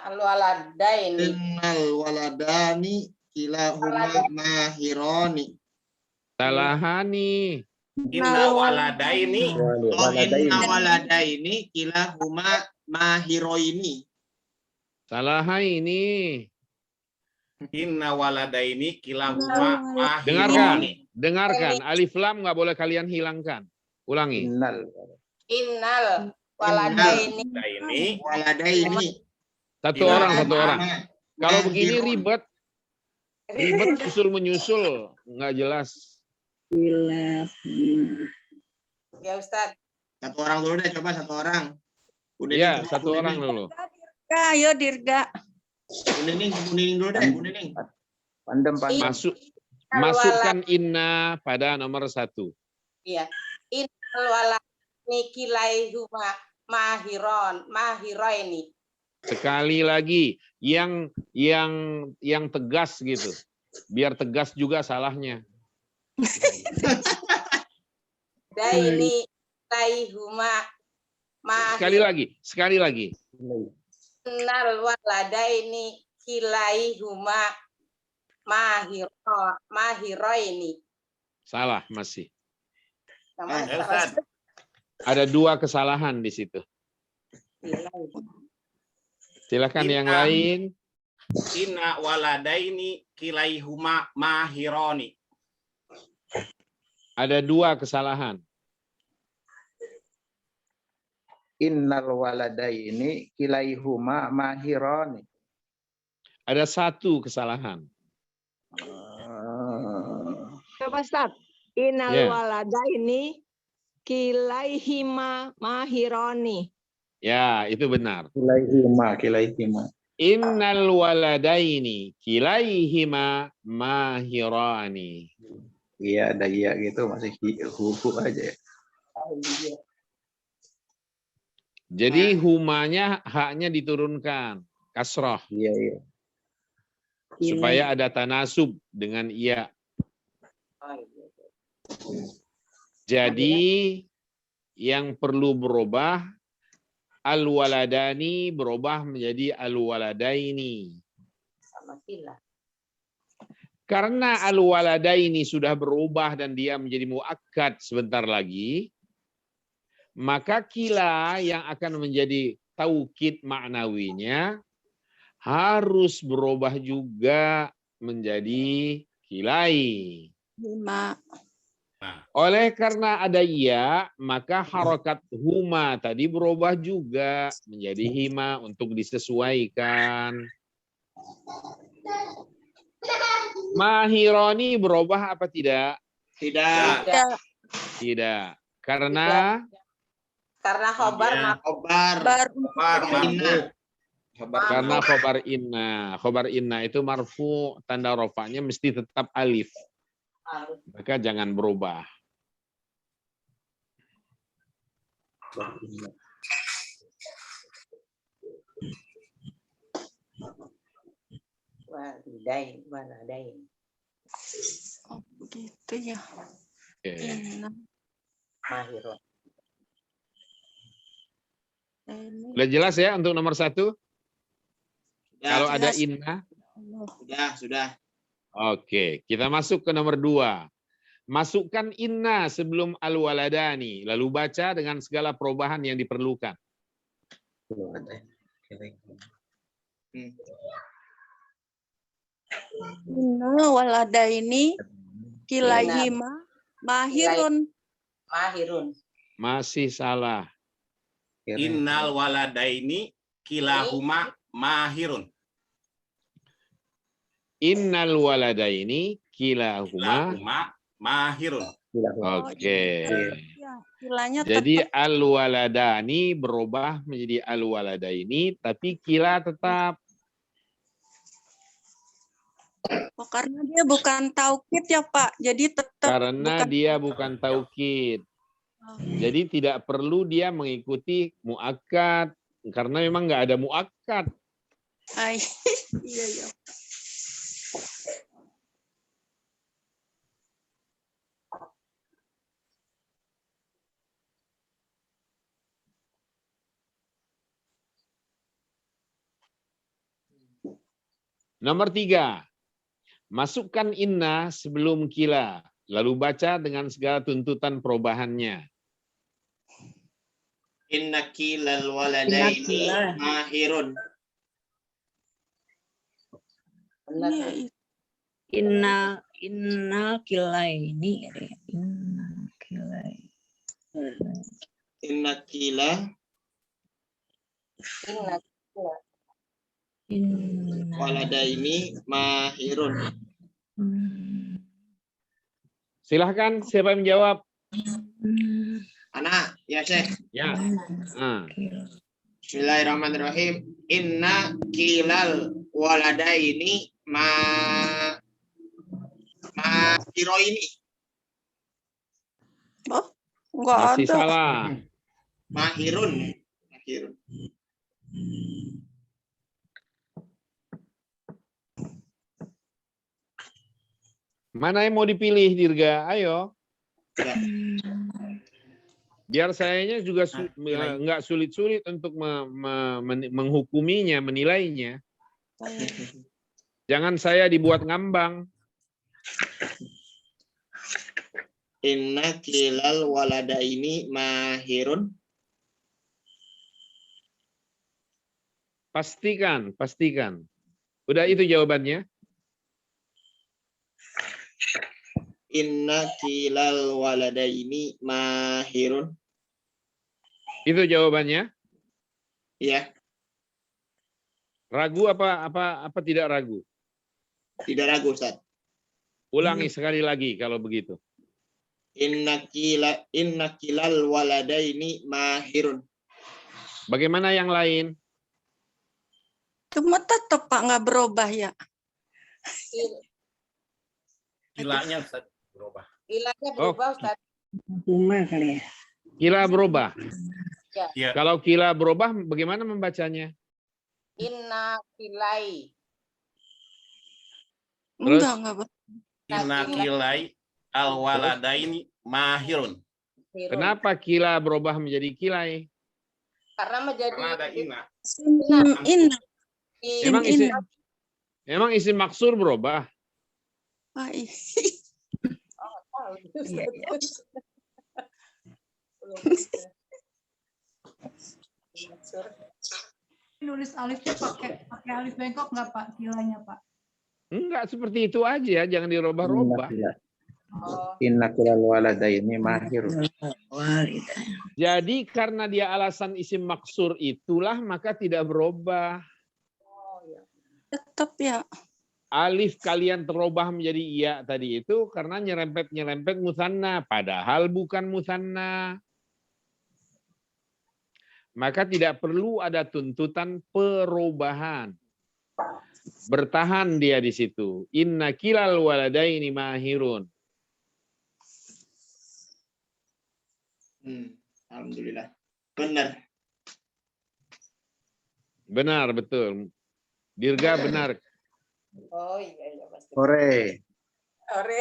al-waladaini. Innal waladani kilahuma mahirani. Salahani. Inna waladaini. Oh, inna waladaini kilahuma mahiroini. Salahaini. Inna waladaini kilahuma mahironi. Dengarkan. Alif lam nggak boleh kalian hilangkan. Ulangi. Innal waladaini. Waladaini. Satu Hilangkan. orang. Kalau begini ribet usul menyusul nggak jelas. Ya Ustaz. Satu orang dulu deh, coba satu orang. Ya, satu orang dulu. Ayo Dirga. Bu Nining dulu deh, Bu Nining. Masukkan inna pada nomor 1. Iya. Innal waladaini kilaihuma mahiroini. Sekali lagi yang tegas gitu. Biar tegas juga salahnya. Daini kilaihuma Sekali lagi. Innal waladaini kilaihuma mahiroini. Salah masih. Ya, Ustaz. Ada 2 kesalahan di situ. Silakan yang Inna. lain. Inna waladaini kilaihuma mahironi. Ada 2 kesalahan. Innal waladaini kilaihuma mahirani. Ada 1 kesalahan. Coba Ustaz. Innal Ya. waladaini kilaihima mahironi. Ya, itu benar. Kilaihima. Innal waladaini kilaihima mahirani. Iya, ada iya gitu masih huku aja. Jadi humanya haknya diturunkan kasroh Iya. supaya ada tanasub dengan iya. Jadi yang perlu berubah al-waladani berubah menjadi al-waladaini. Sama kila. Karena al-waladaini sudah berubah dan dia menjadi muakkad sebentar lagi, maka kila yang akan menjadi taukid maknawinya harus berubah juga menjadi kilai. Hima. Oleh karena ada ya, maka harokat huma tadi berubah juga menjadi hima untuk disesuaikan. Mahironi berubah apa tidak? Tidak. Tidak. Karena Khobar Iya. Khobar. karena khobar inna itu marfu, tanda rofanya mesti tetap alif. Maka jangan berubah. waladain. Oh, begitu ya. Oke. Inna. Mahirun. Udah jelas ya untuk nomor 1? Sudah, Kalau ada jelas. inna. sudah. Oke, kita masuk ke nomor 2. Masukkan inna sebelum al-waladani, lalu baca dengan segala perubahan yang diperlukan. Inna waladaini kilaihima mahirun. Mahirun. Masih salah. Innal waladaini kilahuma mahirun. Innal waladaini kilahuma. Kilahuma mahirun. Oke. Ya, kilanya Jadi tetap. al-waladani berubah menjadi al-waladaini, tapi kila tetap. Oh, karena dia bukan taukid ya Pak. Jadi tetap Karena bukan. dia bukan taukid. Jadi tidak perlu dia mengikuti muakkad. Karena memang nggak ada muakkad. Ay, iya ya. Nomor 3. Masukkan inna sebelum kila. Lalu baca dengan segala tuntutan perubahannya. Innaki lal waladaini mahirun. Benar. Iya, iya. Inna kilaini. Inna kilaini. Innaki la Inna. waladaini mahirun. Silahkan siapa yang menjawab? Anak, ya Syekh. Ya. Nah. Bismillahirrahmanirrahim. Inna kilal waladaini mahiroini. Oh, enggak Masih ada. salah. Mahirun. Mana yang mau dipilih, Dirga? Ayo. Ya. Biar sayanya juga nggak sulit-sulit untuk menghukuminya, menilainya. Jangan saya dibuat ngambang. Inna kilal waladaini mahirun. Pastikan. Udah itu jawabannya. Inna kilal waladaini mahirun. Itu jawabannya. Ya, Ragu apa tidak ragu? tidak ragu Ustaz. Ulangi sekali lagi kalau begitu. Inna kilal waladaini mahirun. Bagaimana yang lain? Cuma tetap Pak nggak berubah ya. Kilanya Ustaz berubah. Kilanya berubah Ustaz. Cuma kali ya. Kila berubah. Ya. Kalau kila berubah, bagaimana membacanya? Inna kilai. Terus? Enggak berubah. Inna kilai al waladaini mahirun. Kenapa kila berubah menjadi kilai? Karena menjadi Karena ada inna. Inna. Emang isim maksur berubah? Ay. Nulis alifnya pakai alif bengkok nggak Pak kilanya Pak? Enggak, seperti itu aja, jangan dirubah-rubah. Inna kilal waladaini mahirun. Jadi karena dia alasan isim maksur itulah maka tidak berubah. Tetap ya. alif kalian terubah menjadi iya tadi itu karena nyerempet musanna, padahal bukan musanna. Maka tidak perlu ada tuntutan perubahan. Bertahan dia di situ. Inna kilal waladaini mahirun. Alhamdulillah. Benar. Benar, betul. Dirga benar. Oh iya pasti. Sore. Ore.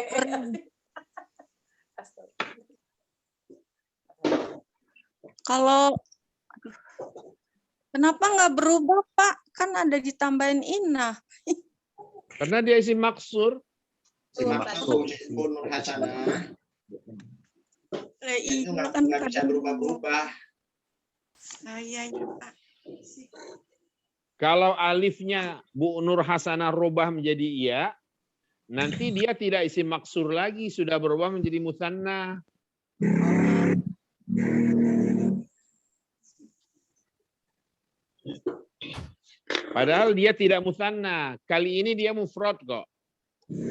Kalau kenapa nggak berubah, Pak? Kan ada ditambahin inna. Karena dia isim maksur. Maksud Nur Hasanah. Itu nggak bisa berubah-berubah. Iya, Pak. Kalau alifnya Bu Nur Hasanah rubah menjadi iya, nanti dia tidak isim maksur lagi, sudah berubah menjadi musanna. Padahal dia tidak musanna. Kali ini dia mufrad kok.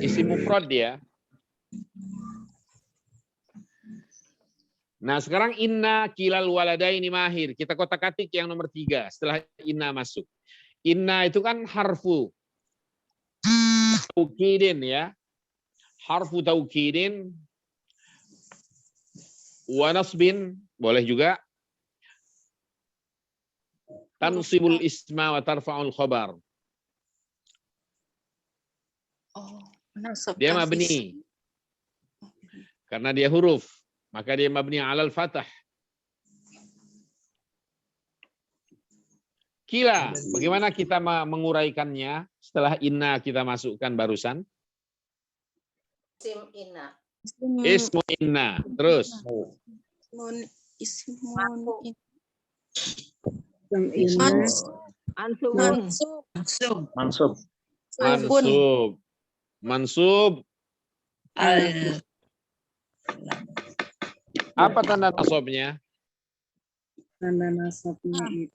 Isim mufrad dia. Nah sekarang inna kilal waladaini mahir. Kita kotak-katik yang nomor 3 setelah inna masuk. Inna itu kan harfu taukidin ya. Harfu taukidin wa nasbin boleh juga. Tansibul isma wa tarfa'ul khabar. Dia mabni. Karena dia huruf, maka dia mabni 'alal fathah. Kila, bagaimana kita menguraikannya setelah inna kita masukkan barusan? Isim inna. Ismu inna. Terus. Mansub. Apa tanda nasabnya? Tanda nasabnya itu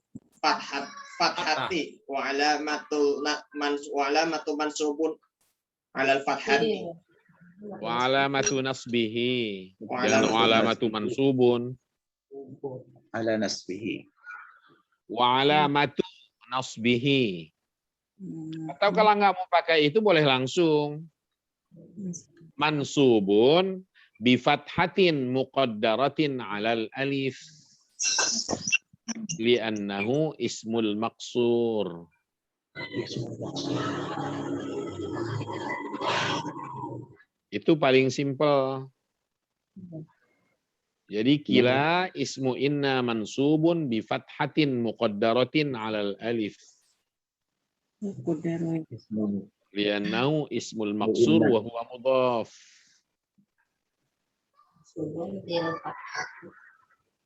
Fathati wa alamatul mansubun alal fathati. Wa alamatu nasbihi. Dan wa alamatu mansubun. Ala nasbihi. Wa alamatu nasbihi. Atau kalau nggak mau pakai itu boleh langsung. Mansubun bi fathatin muqaddaratin 'alal alif. Li'annahu ismul maqsur. Itu paling simpel. Jadi kila ismu inna mansubun bi fathatin muqaddaratin 'alal alif. Li'annahu ismul maqsur wa huwa mudhaf.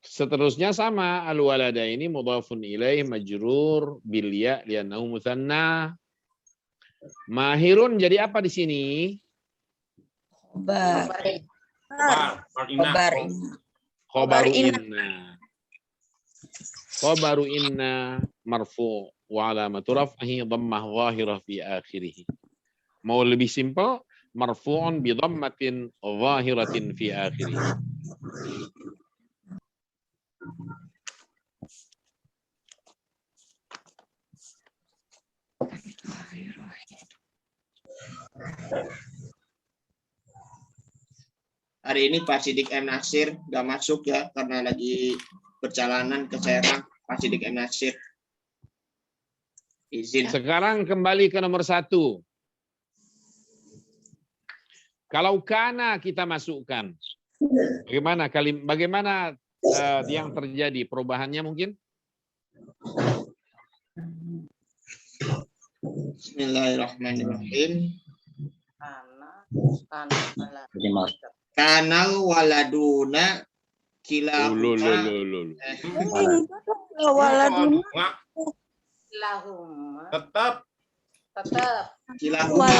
Seterusnya sama, al-walada ini mudhafun ilaih majrur bil ya li'annahu mutsanna. Mahirun jadi apa di sini? Khobaru inna. Khobaru inna marfu wa alamatu raf'ihi dhammah zahirah fi akhirih. Mau lebih simpel, marfu'un bi dhammatin zahiratin fi akhirih. Hari ini Pak Sidik M. Nasir nggak masuk ya karena lagi perjalanan ke Serang. Pak Sidik M. Nasir. Izin. Sekarang kembali ke nomor 1. Kalau kana kita masukkan, bagaimana yang terjadi perubahannya mungkin? Bismillahirrahmanirrahim. Kanal waladuna kilahuma. Tetap Kilahuma.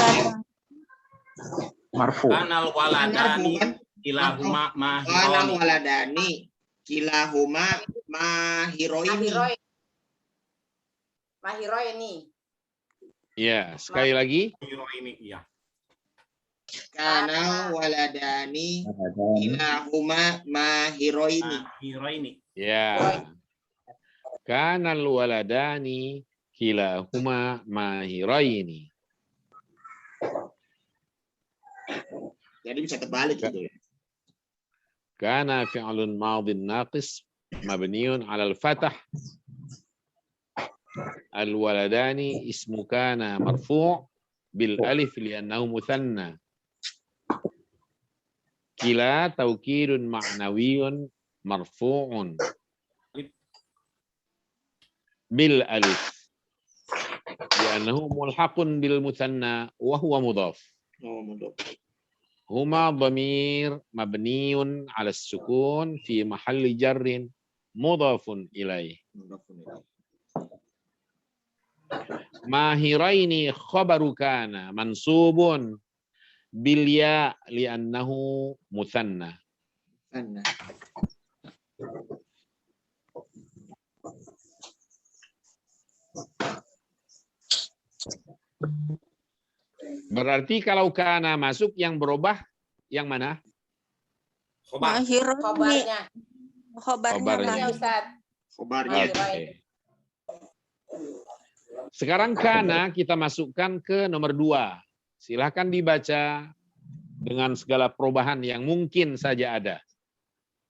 Marfu. kanal waladani kilahuma Kanal mahironi. waladani kilahuma mahiroini. Mahiroi ini. Ya, sekali lagi. Ini iya. Kanal waladani kilahuma mahiroini. Mahiroini. Ya. Kanal waladani kilahuma mahiraini. Jadi bisa terbalik gitu ya. Kana fi'lun madin naqis mabniun 'ala al-fath. Al-waladani ismu kana marfu' bil alif li'annahu muthanna. Kila taukidun ma'nawiyun marfu'un bil alif li'annahu mulhaqun bil muthanna wa huwa mudhaf. Oh, mudhaf. Huma dhamir mabniun 'ala as-sukun fi mahalli jarrin mudhafun ilaih. Mahiraini khabaru kana mansubun bil ya li'annahu muthanna. Anna. Berarti kalau kana masuk yang berubah yang mana? Khobar. Mahironi. Khobarnya. Khobarnya Khobarnya. Iya, mahir. Ustaz. Khobarnya. Oke. Sekarang kana kita masukkan ke nomor 2. Silahkan dibaca dengan segala perubahan yang mungkin saja ada.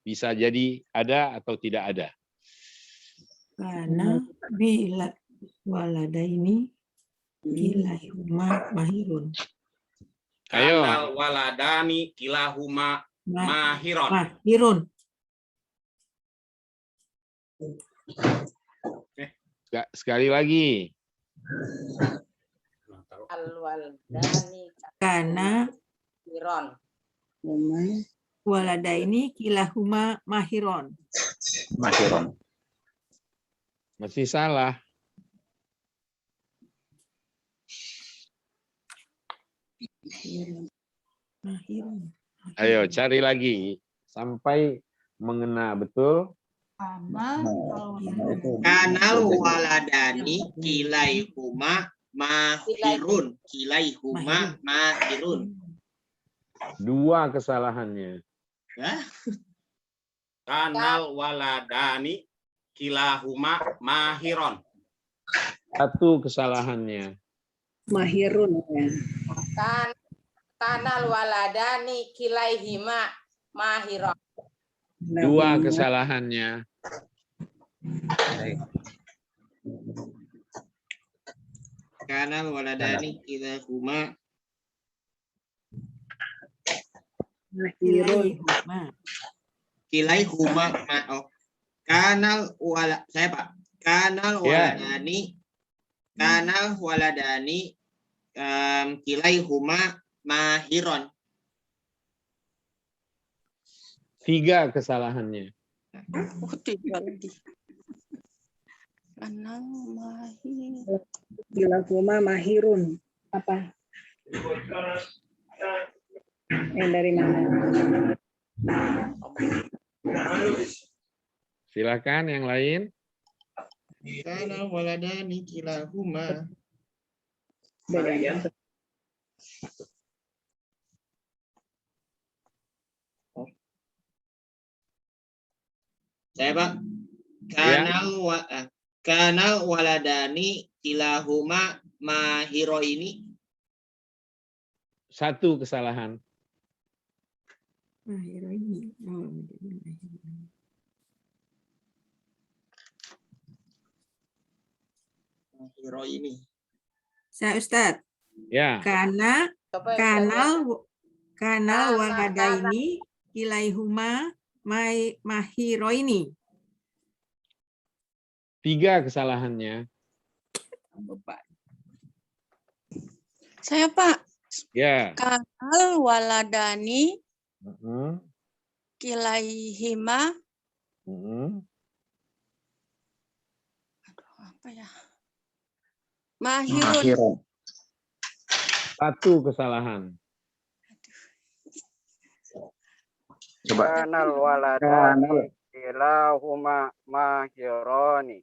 Bisa jadi ada atau tidak ada. Karena bila waladaini kilahuma mahirun. Ayo. Kanal waladani kilahuma mahiron. Mahirun. Sekali lagi. Al-waladani Karena Miron. waladaini kilahuma mahirun. Mahiron. Masih salah. Mahirun. Ayo cari lagi sampai mengena betul. Karena kalau Kanal waladani kilaihuma mahirun. Kilaihuma mahirun. 2 kesalahannya. Hah? Kanal waladani kilahuma mahiron. 1 kesalahannya. Mahirun ya. Kanal waladani kilaihima mahiron. 2 kesalahannya. Kanal waladani kilahuma Mahirun. Kilahuma. kilaihuma kanal wala saya Pak. Kanal Ya. waladani kilaihuma mahiron. 3 kesalahannya. Oh, 3 lagi. Karena mahir. Kilahuma mahirun. Apa? Yang dari mana? Silakan yang lain. Kanal waladani kilahuma. Beda. Saya Pak. Kanal waladani kilahuma mahiroini. 1 kesalahan. Mahiraini. Oh, jadi mahirun. Mahiroini. Saya Ustadz. Ya. Karena Coba kanal waladaini kilaihuma mahiroini. 3 kesalahannya. Saya Pak. Ya. Kanal waladani Mm-mm. kilaihima. Mm-mm. Apa ya? Mahirun. Mahiron. 1 kesalahan. Coba. Kanal waladani kilahuma mahironi.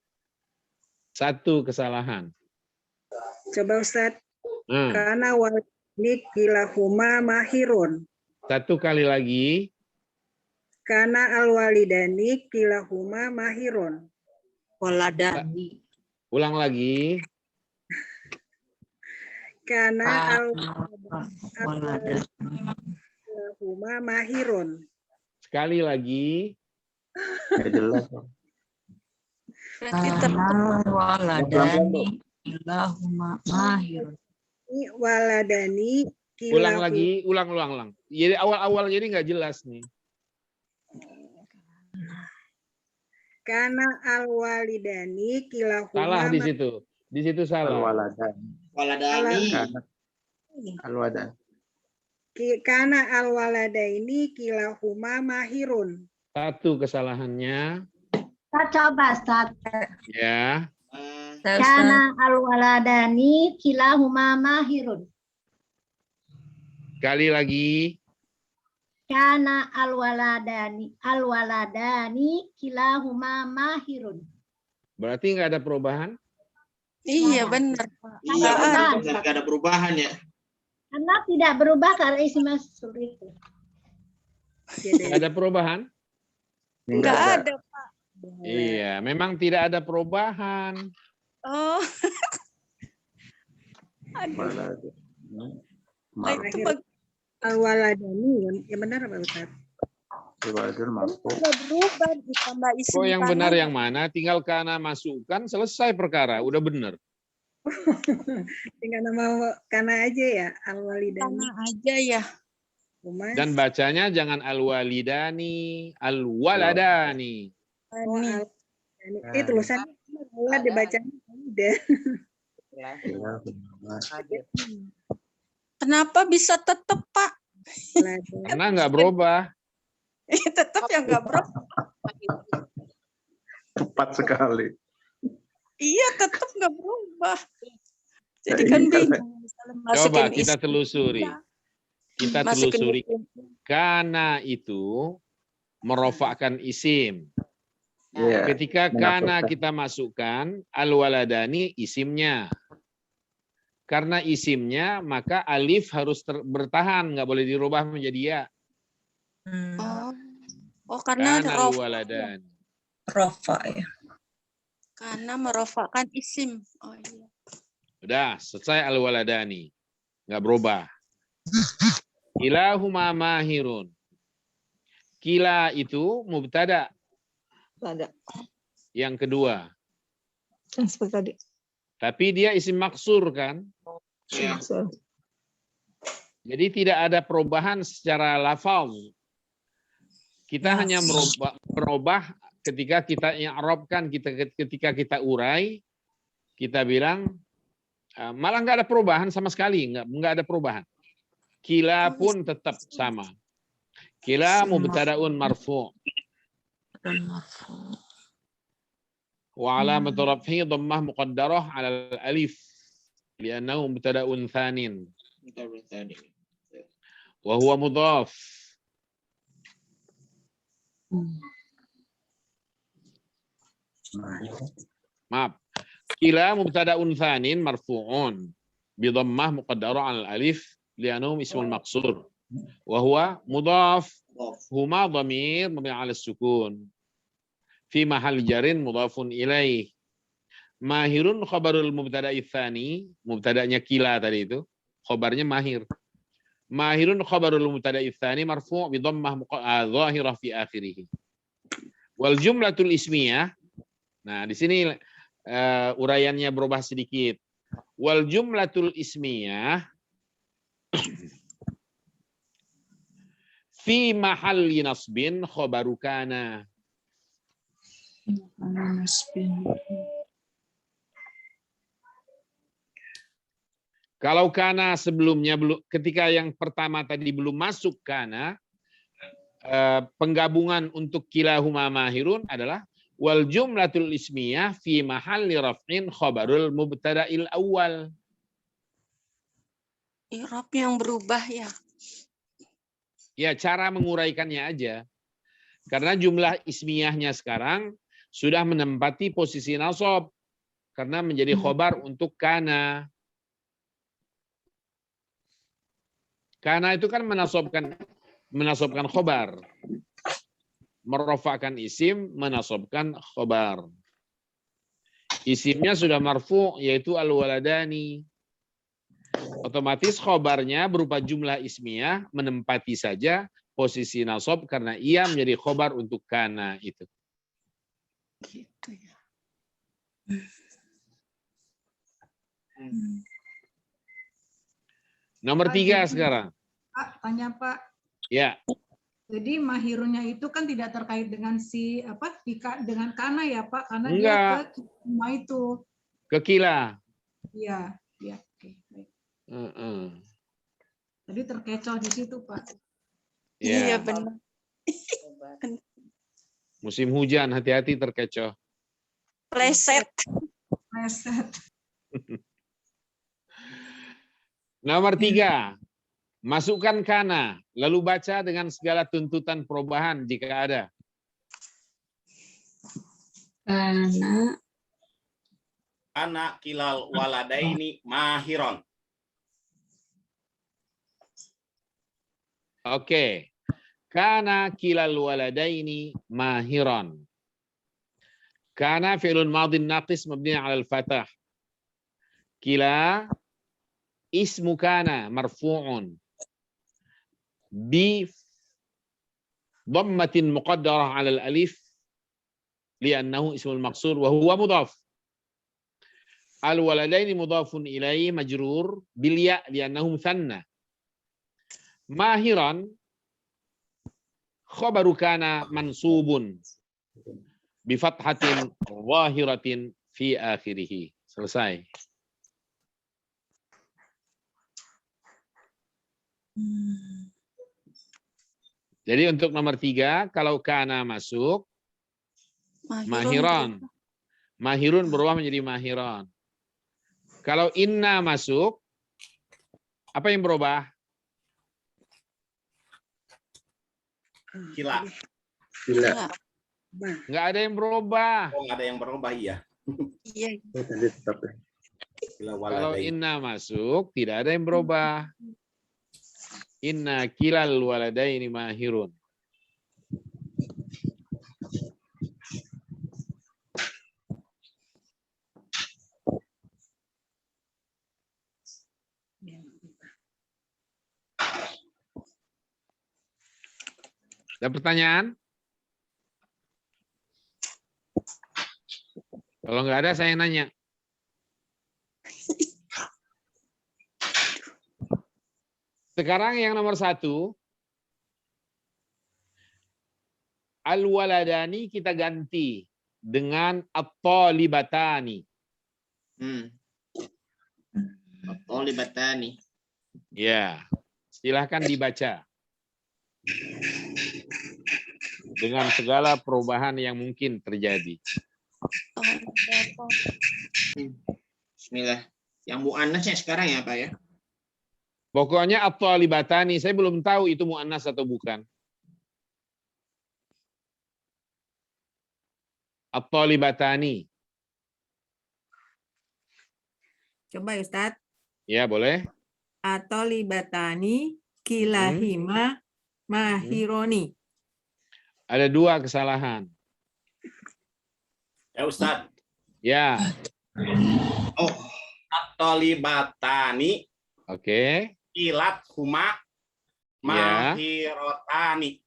1 kesalahan. Coba Ustadz. Nah, Kana walidani kilahuma mahirun. satu kali lagi. Kana alwalidani kilahuma mahirun. Waladani. Ulang lagi. Kana alwalidani kilahuma mahirun. Sekali lagi. Nggak jelas. Berarti tetap Waladani kilahuma mahirun. Waladani Ulang lagi, ulang. Jadi awal-awal jadi nggak jelas nih. Kana alwalidani kilahuma Salah di situ. Di situ salah. Waladani. Alwadan. Kana alwaladaini kilahuma mahirun. Satu kesalahannya. Kita coba, Ustaz. Ya. Kana alwaladani kilahuma mahirun. Sekali lagi. Kana alwaladani kilahuma mahirun. Berarti nggak ada perubahan? Iya benar. Iya, benar. Nggak ada perubahan ya. Karena tidak berubah karena isi masuk itu. Nggak ada perubahan? Nggak ada, Pak. Iya, memang tidak ada perubahan. Oh. Aduh. Nah, itu Alwaladani, yang benar apa Ustaz? udah berubah ditambah isim. Kok yang kana. benar yang mana? Tinggal kana masukkan, selesai perkara. Udah benar. Tinggal nama kana aja ya, alwalidani. Kana aja ya. Dan bacanya jangan alwalidani, alwaladani. Ini tulisannya mulai dibacanya udah. Kenapa bisa tetap, Pak? Karena nggak berubah. Tetap yang nggak berubah. Tepat sekali. Iya, tetap nggak berubah. Jadi kan bingung. Coba kita telusuri. Kita telusuri. Kana itu merofakkan isim. Yeah. Ketika kana kita masukkan, al-waladani isimnya. Karena isimnya, maka alif harus bertahan, nggak boleh dirubah menjadi ya. Oh karena Kana al-waladani. Rofa ya. Karena merofakkan isim. Oh iya. Udah, selesai al-waladani. Nggak berubah. Kilahuma mahirun. Kila itu mubtada. Ada. Yang kedua. Seperti tadi. Tapi dia isim maksur kan? Ya. Jadi tidak ada perubahan secara lafaz. Kita hanya merubah ketika kita i'rabkan, ketika kita urai, kita bilang malah nggak ada perubahan sama sekali, nggak ada perubahan. Kila pun tetap sama. Kila mubtada'un marfu'. Wa alamatu raf'i dhammah muqaddarah 'ala al-alif li'annahu mubtada'un tsanin. Wa huwa mudhaf. Maaf. Kila mubtada'un tsanin marfu'un bi dhammah muqaddarah 'ala al-alif li'annahu ismul maqsur. Wa huwa mudhaf. Huma dhamir mabni 'ala as-sukun. Fi mahal jarin mudhafun ilaih. Mahirun khabarul mubtada'i tsani, mubtada'nya kila tadi itu, khabarnya mahir. Mahirun khabarul mubtada'i tsani marfu' bi dhammah dhahirah fi akhirih. Wal jumlatul ismiyah. Nah, di sini uraiannya berubah sedikit. Wal jumlatul ismiyah fi mahalli nasbin khabaru kana. Kalau kana sebelumnya ketika yang pertama tadi belum masuk kana, penggabungan untuk kilahuma mahirun adalah wal jumlatul ismiyah fi mahalli raf'in khabarul mubtada'il awal. I'rab yang berubah ya. Ya, cara menguraikannya aja. Karena jumlah ismiyahnya sekarang sudah menempati posisi nasab karena menjadi khobar untuk kana. Karena itu kan menasobkan khobar. Merofakkan isim, menasobkan khobar. Isimnya sudah marfu, yaitu al-waladani. Otomatis khobarnya berupa jumlah ismiyah, menempati saja posisi nasab karena ia menjadi khobar untuk kana itu. Gitu ya. Nomor 3 sekarang. Pak, tanya Pak. Ya. Jadi mahirunnya itu kan tidak terkait dengan si apa dengan kana ya Pak, karena Enggak. dia ke cuma itu. Ke kila. Iya, iya. Oke, baik. Tadi terkecoh di situ Pak. Ya. Iya benar. Musim hujan, hati-hati terkecoh. Pleset. Pleset. Nomor 3. Masukkan kana, lalu baca dengan segala tuntutan perubahan jika ada. Kana kilal waladaini mahiron. Oke. Kana kilal waladaini mahiron. Kana fi'lun madin naqis mabni 'ala al-fathah. Kila ismu kana marfu'un bi dhammatin muqaddarah 'ala al-alif li'annahu ismul maqsur wa huwa mudhaf. Al-waladaini mudhafun ilaihi majrur bil ya' li'annahu muthanna. Mahiran khabaru kana mansubun bi fathatin zahiratin fi akhirih. Selesai. Jadi untuk nomor 3, kalau kana masuk, mahiron. Mahirun berubah menjadi mahiron. Kalau inna masuk, apa yang berubah? Kila. Kila. Nggak ada yang berubah. Oh, nggak ada yang berubah, iya. Iya. Kalau inna masuk, tidak ada yang berubah. Inna kilal waladaini mahirun. Ada pertanyaan? Kalau nggak ada, saya nanya. Sekarang yang nomor 1, al-waladani kita ganti dengan at-talibatani. At-talibatani. Ya, silahkan dibaca. Dengan segala perubahan yang mungkin terjadi. Bismillah. Yang muannasnya sekarang ya Pak ya? Pokoknya at-talibatani, saya belum tahu itu muannas atau bukan. At-talibatani. Coba ya Ustaz. Ya, boleh. At-talibatani kilahima mahironi. Ada 2 kesalahan. Ya Ustaz. Ya. Oh, at-talibatani. Oke. Kilat huma mahirotani.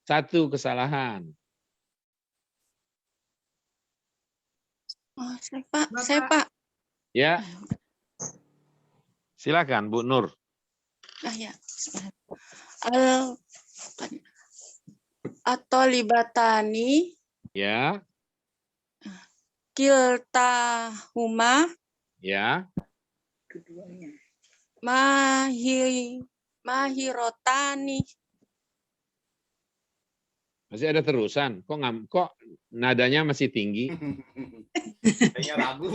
1 kesalahan. Oh, saya Pak. Ya. Silakan Bu Nur. Ya. At-talibatani Ya. kiltahuma Ya. Keduanya. mahirotani. Masih ada terusan. Kok nadanya masih tinggi? Kayaknya ragu.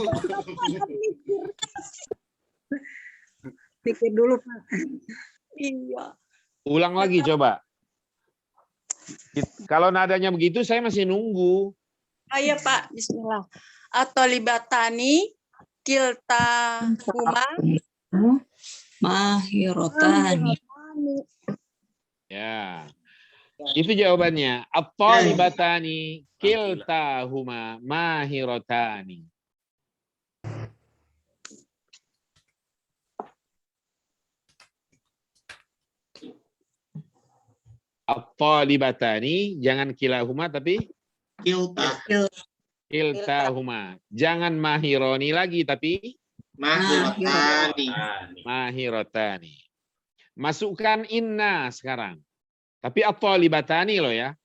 Pikir dulu Pak. Iya. Ulang lagi coba. Kalau nadanya begitu saya masih nunggu. Ayo Pak, bismillah. At-talibatani kiltahuma Mahirotani. Ya. Itu jawabannya. At-talibatani kiltahuma mahiratani. At-talibatani, jangan kilahuma tapi kiltahuma. Jangan mahironi lagi tapi mahiratani. Masukkan inna sekarang. Tapi at-talibatani loh ya.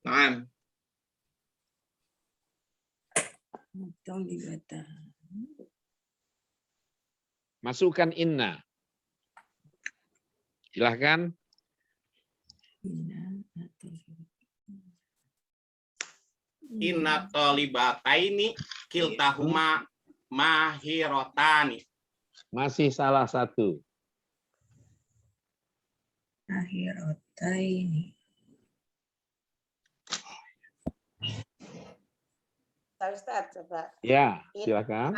Naam. Masukkan inna. Silahkan. Inna tolibataini kiltahuma mahirotani. Masih salah satu. Mahirotaini. Ustaz, coba. Ya, silakan.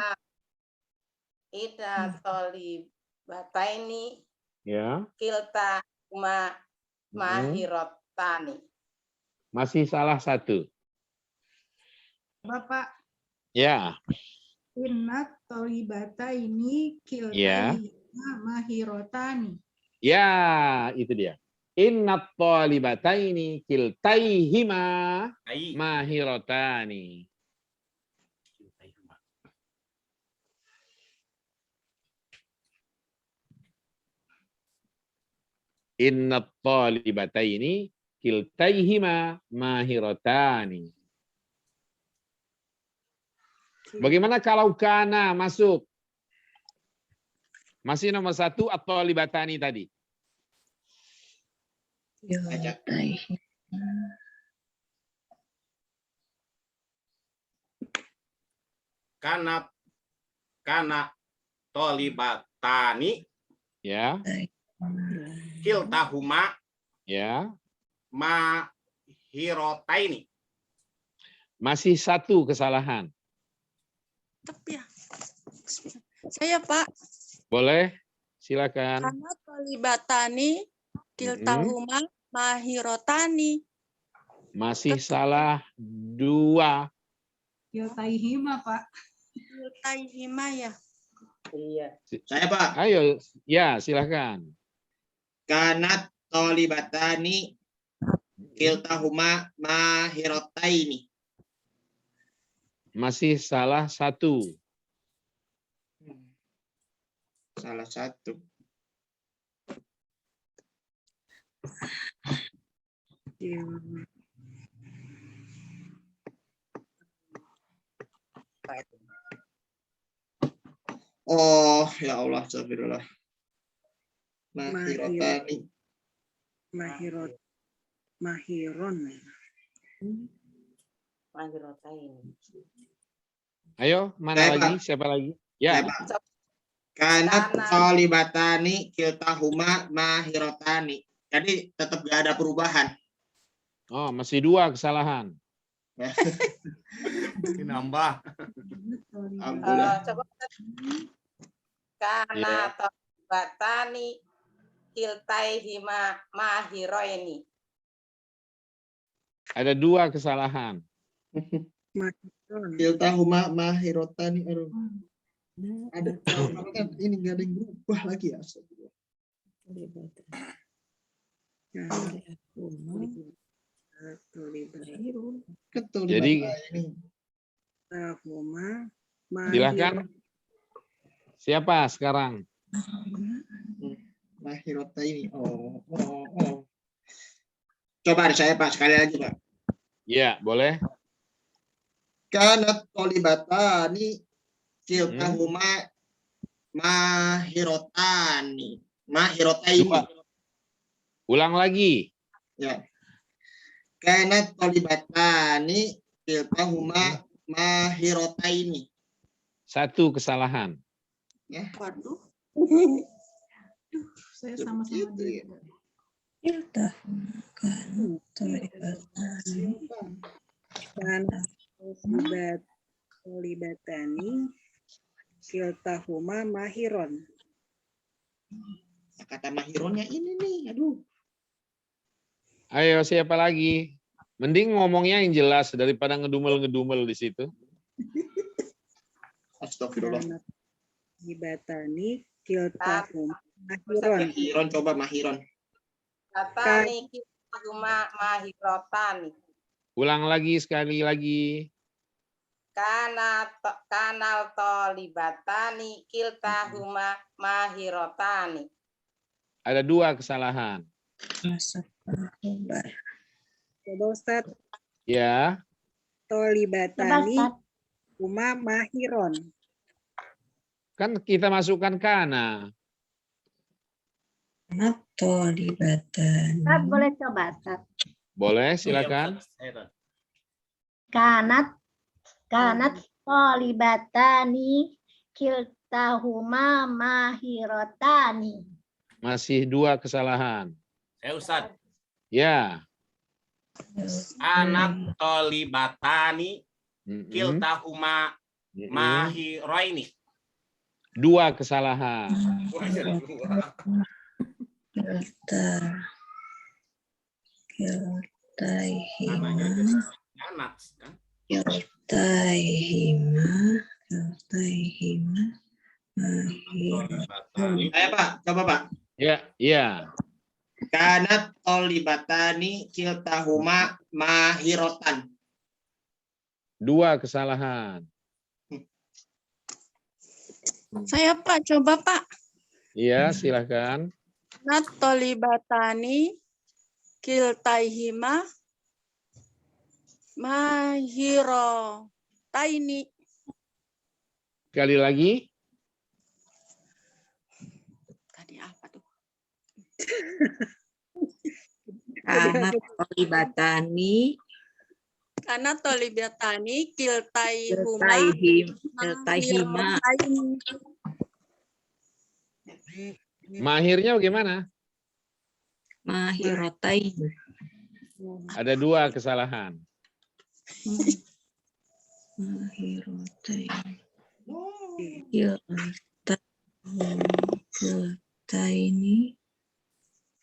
Inna tolibataini Ya. kiltahuma mahirotani. Masih salah satu. Bapak, Ya. inna tolibata ini Ya. kiltahima mahirotani. Ya, itu dia. Innat talibataini kiltaihima mahirotani. Innat talibataini kiltaihima mahirotani. Bagaimana kalau kana masuk? Masih nomor satu atau libatani tadi? Kana tolibatani Ya. kiltahuma Ya. mahirotaini. Masih satu kesalahan. Ya. Saya Pak. Boleh? Silakan. Karena tolibatani kiltahuma mahirotani. Masih salah dua. Kiltaihima, Pak. Kiltaihima ya. Iya. Saya Pak. Ayo, ya silakan. Kanat tolibatani kiltahuma mahirotaini. Masih salah satu. Salah satu. Oh, ya Allah, astagfirullah. Mahirotani. Mahiron. Mahirotaini. Ayo, mana Saya, lagi? Pak. Siapa lagi? Ya. Kanat tolibatani kiltahuma mahirotani. Jadi tetap gak ada perubahan. Oh, masih dua kesalahan. Nambah. Coba. Kana tolibatani kiltaihima mahiroini. Ada dua kesalahan. Kiltahuma mahirotani. Aduh. Ada kan ini nggak ada yang berubah lagi ya. Jadi silakan. Siapa sekarang? Mahirota ini. Oh. Coba saya Pak sekali lagi Pak. Ya, boleh. Kanat tolibatani kiltahuma mahirotani. Mahirotaini. Ulang lagi. Ya. Kanat tolibatani kiltahuma mahirotaini. Satu kesalahan. Ya. Waduh. Saya sama-sama dia. Tolibatani kiltahuma mahiron. Kata mahironnya ini nih, aduh. Ayo, siapa lagi? Mending ngomongnya yang jelas daripada ngedumel-ngedumel di situ. Astagfirullah. Libatani kiltahuma mahiron. Mahiron, coba mahiron. Batani kiltahuma mahirotani. Ulang lagi sekali lagi. Kanal tolibatani kiltahuma mahirotani. Ada 2 kesalahan. Coba Ustaz. Ya. Tolibatani huma mahiron. Kan kita masukkan kana. Tolibatani. Ustaz boleh coba, Ustaz. Boleh, silakan. Kanat tolibatani kiltahuma mahirotani. Masih 2 kesalahan. Ustaz. Ya. Anak tolibatani kiltahuma mahiroini. 2 kesalahan. Ayo Pak, coba Pak. Ya, ya. Kanat tolibatani kiltahuma mahirotan. 2 kesalahan. Saya Pak, coba Pak. Iya, silakan. Natolibatani kiltaihima mahiro taini. Sekali lagi. Tadi apa tuh? Karena tolibatani Karena tolibatani kiltaihuma kiltahima Mahirnya bagaimana? mahirotain. Ada 2 kesalahan. Mahirotain.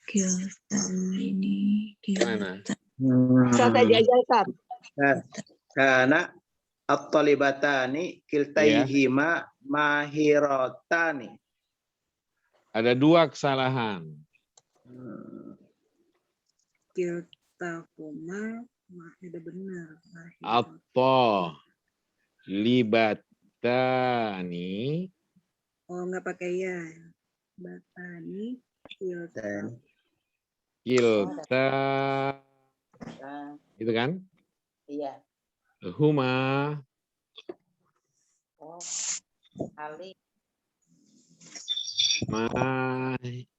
Kiltaini. Gimana? Ustaz aja Ustaz. Karena at-talibatani kiltaihima mahirotani. Ada 2 kesalahan. Kiltahuma udah benar. Atau libatani. Oh, nggak pakai ya. Batani kilta. Kilta. Gitu kan? Iya. Huma. Oh, Ali. Mahirotani.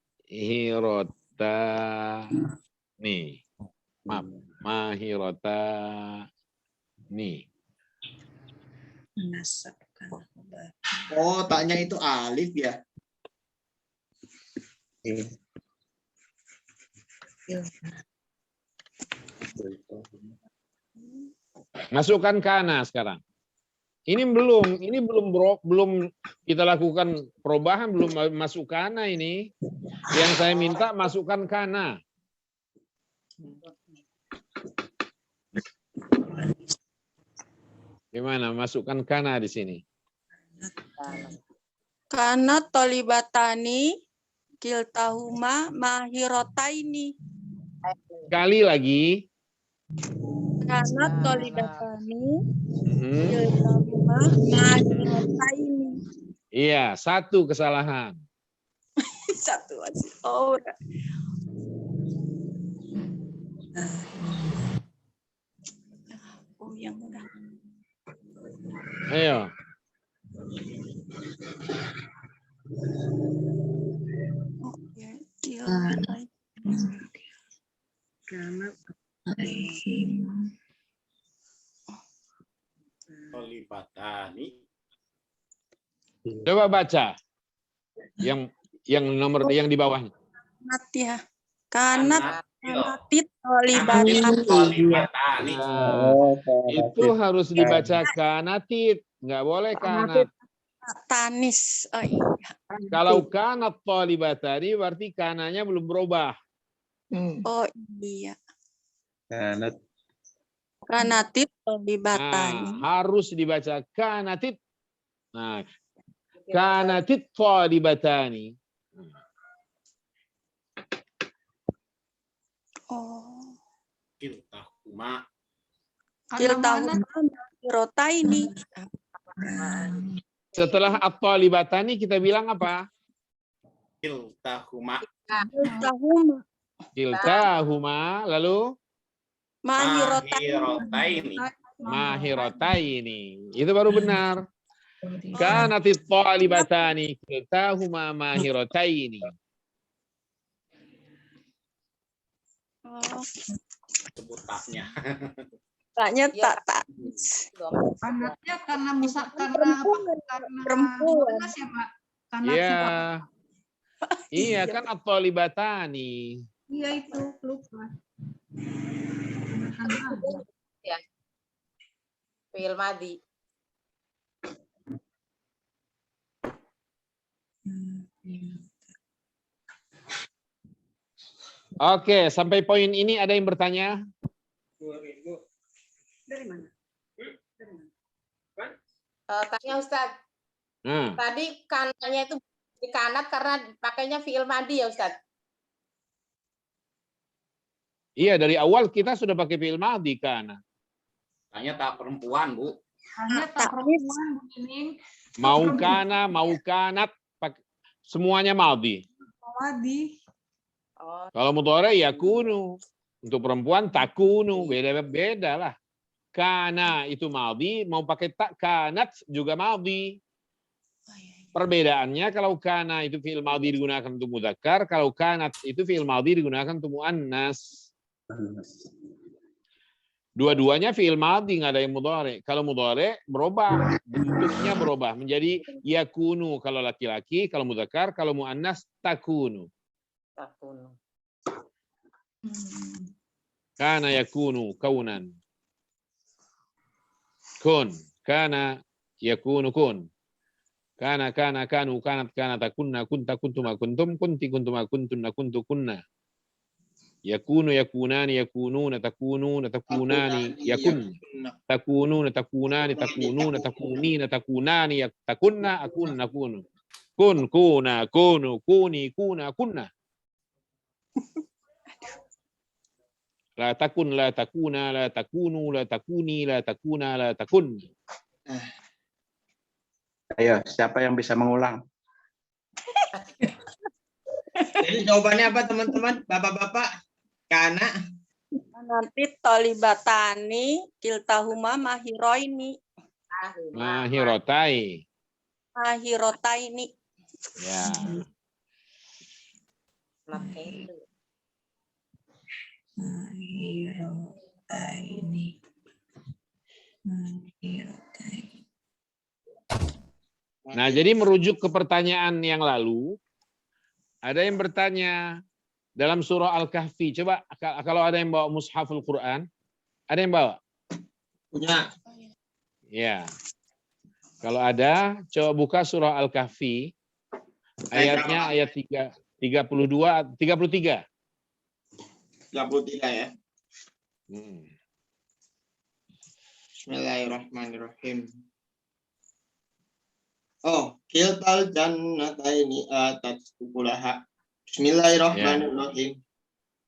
Maaf, mahirotani. Oh, taknya itu alif ya? Masukkan kana sekarang. Ini belum kita lakukan perubahan, belum masuk kana ini. Yang saya minta masukkan kana. Gimana? Masukkan kana di sini. Karena tolibatani kiltahuma mahirotaini. Sekali lagi. Karena tolibatani kiltahuma mahirotaini. Iya, 1 kesalahan. 1 aja. Oh. Oh, yang udah. Ayo. Karena tolibatani. Coba baca. Yang nomor yang di bawahnya. Kanat ya. Kanat tolibatani. Itu harus dibaca kanatit, nggak boleh kanat. Tanis. Oh iya. Kalau kanat thalibatani berarti kananya belum berubah. Oh iya. Kanat. Kanatit Nah, thalibatani. harus dibaca kanatit. Nah, kanatit thalibatani. Oh. Kiltahuma. Kiltahuma mahirotaini. Setelah at-thalibatani kita bilang apa? Kiltahuma. Kiltahuma. Kiltahuma, lalu Mahirotaini. mahirotaini. Itu baru benar. Kanatit thalibatani kiltahuma mahirotaini. Oh. Sebut taknya. Taknya tak. Anaknya karena karena apa? Karena Perempuan. Muannas ya, Pak? Karena Iya. sifat. Iya kan at-thalibatani. Iya itu lupa. Ya. Fi'il madi. Oke, sampai poin ini ada yang bertanya? Dari mana? Tanya Ustaz. Nah, Tadi kanannya itu di kanat karena pakainya fi'il madi ya Ustaz. iya dari awal kita sudah pakai fi'il madhi kana. Tanya tak perempuan, Bu. Hanya tak perempuan Bu Nining. Mau kana, mau kanat, semuanya madhi. Wadi. Oh, Kalau mudhari ya kunu. Untuk perempuan takunu, beda-beda lah. Kana itu madhi, mau pakai tak kanat juga madhi. Perbedaannya kalau kana itu fi'il madhi digunakan untuk mudzakkar, kalau kanat itu fi'il madhi digunakan untuk muannas. Dua-duanya fi'il madhi, nggak ada yang mudhari. Kalau mudhari berubah, bentuknya berubah menjadi yakunu kalau laki-laki, kalau mudzakkar, kalau muannas takunu. takunu. Kana yakunu kaunan. Kun. Kana yakunu kun. Kana kanu kanat kanata kunna kunta kuntuma kuntum kunti kuntuma kuntunna kuntu kunna. Yakunu yakunani yakununa takununa takunani yakun. Takununa takunani takununa takunina takunani takunna akunna kunu. Kun kuna kunu kuni kuna kunna. La takun, la takuna, la takunu, la takuni, la takuna, la takun. Ayo, siapa yang bisa mengulang? Jadi jawabannya apa teman-teman? Bapak-bapak? Kana. Kanatit thalibatani kiltahuma mahiroini. Mahirotai. Mahirotaini. Ya. Makanya itu. Mahirotaini. Nah, jadi merujuk ke pertanyaan yang lalu, ada yang bertanya dalam surah Al-Kahfi. Coba kalau ada yang bawa mushaful Quran, ada yang bawa? Punya. Ya. Kalau ada, coba buka surah Al-Kahfi. Ayatnya ayat 33. 33 ya. Bismillahirrahmanirrahim. Oh, kiltal jannataini atat ukulaha. Bismillahirrahmanirrahim.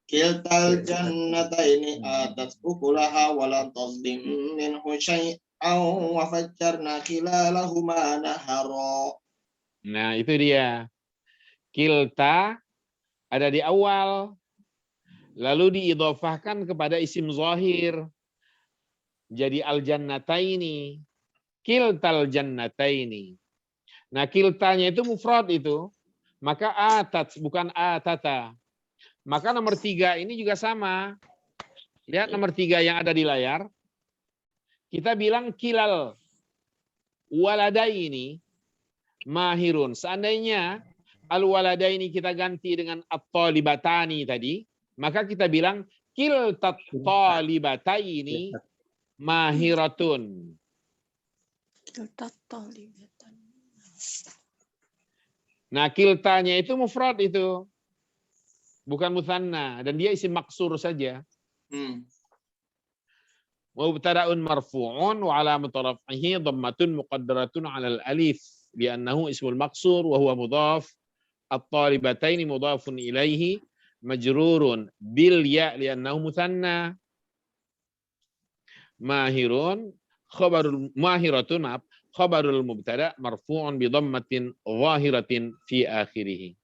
Kiltal jannataini atat ukulaha walam tazlim minhu syai'an wa fajjarna khilalahuma nahara. Nah, itu dia. Kilta ada di awal, lalu diidhofahkan kepada isim zahir. Jadi al-jannataini. Kiltal jannataini. Nah, kiltanya itu mufrad itu. Maka atat, bukan atata. Maka nomor 3 ini juga sama. Lihat nomor 3 yang ada di layar. Kita bilang kilal waladaini mahirun. Seandainya al-waladaini kita ganti dengan at-thalibatani tadi, maka kita bilang kiltat thalibatani mahiratun. Kiltat thalibatani. Nah, kiltanya itu mufrad itu. Bukan mutsanna dan dia isim maksur saja. Mubtada'un marfu'un wa 'alamatu raf'ihi dhammatun muqaddaratun 'alal alif li'annahu ismul maksur wa huwa mudhaf. At-talibataini mudhafun ilaihi majrurun bil ya li'annahu mutsanna. Mahiratun khabarul mubtada marfu'un bi dhammatin zahiratin fi akhirih.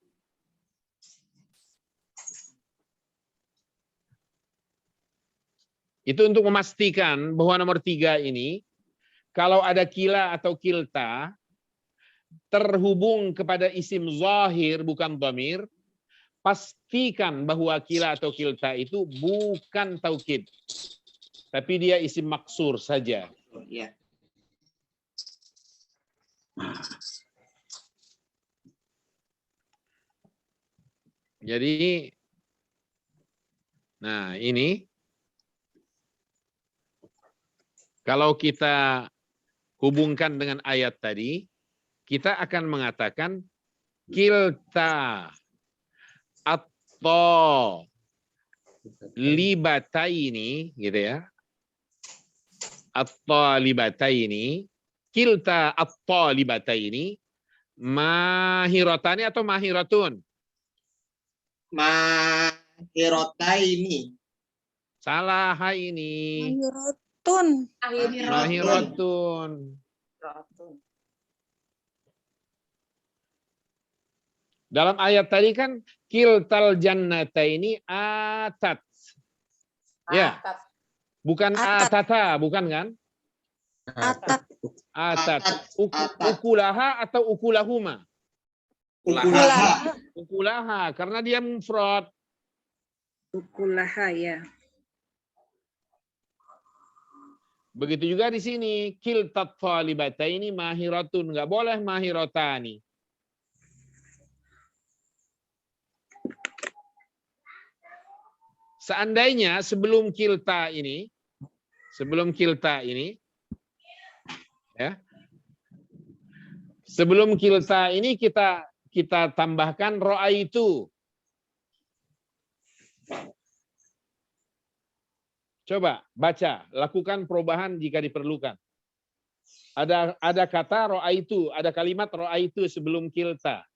Itu untuk memastikan bahwa nomor 3 ini, kalau ada kila atau kilta, terhubung kepada isim zahir bukan dhamir, pastikan bahwa kila atau kilta itu bukan taukid, tapi dia isim maksur saja. Ya. Jadi, nah ini, kalau kita hubungkan dengan ayat tadi, kita akan mengatakan kilta atau libataini, gitu ya. Atau libataini, kilta atau libataini, mahiratani atau mahiratun? Mahirataini. Salah ini. Mahiratun. Dalam ayat tadi kan kiltal jannataini atat. Ya. Bukan atata, bukan kan? Atat. Ukulaha atau ukulahuma? Ukulaha, karena dia mufrad. Ukulaha ya. Begitu juga di sini, kiltat talibataini mahiratun, nggak boleh mahiratani. Seandainya sebelum kilta ini, ya, sebelum kilta ini kita tambahkan ro'aitu. Coba baca, lakukan perubahan jika diperlukan. Ada kata ro'aitu, ada kalimat ro'aitu sebelum kilta.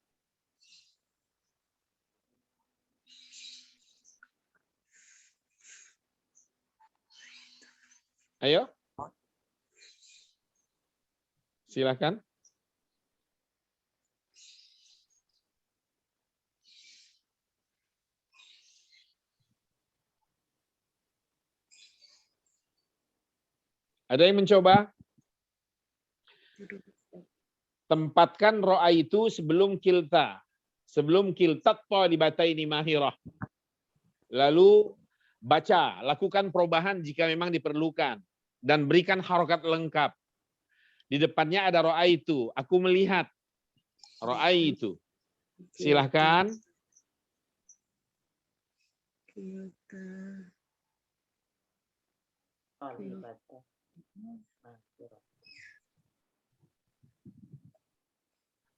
Ayo. Silakan. Ada yang mencoba? Tempatkan ro'a itu sebelum kilta. Sebelum kiltat talibataini mahirah. Lalu baca, lakukan perubahan jika memang diperlukan. Dan berikan harokat lengkap. Di depannya ada ro'a itu. Aku melihat ro'a itu. Silahkan.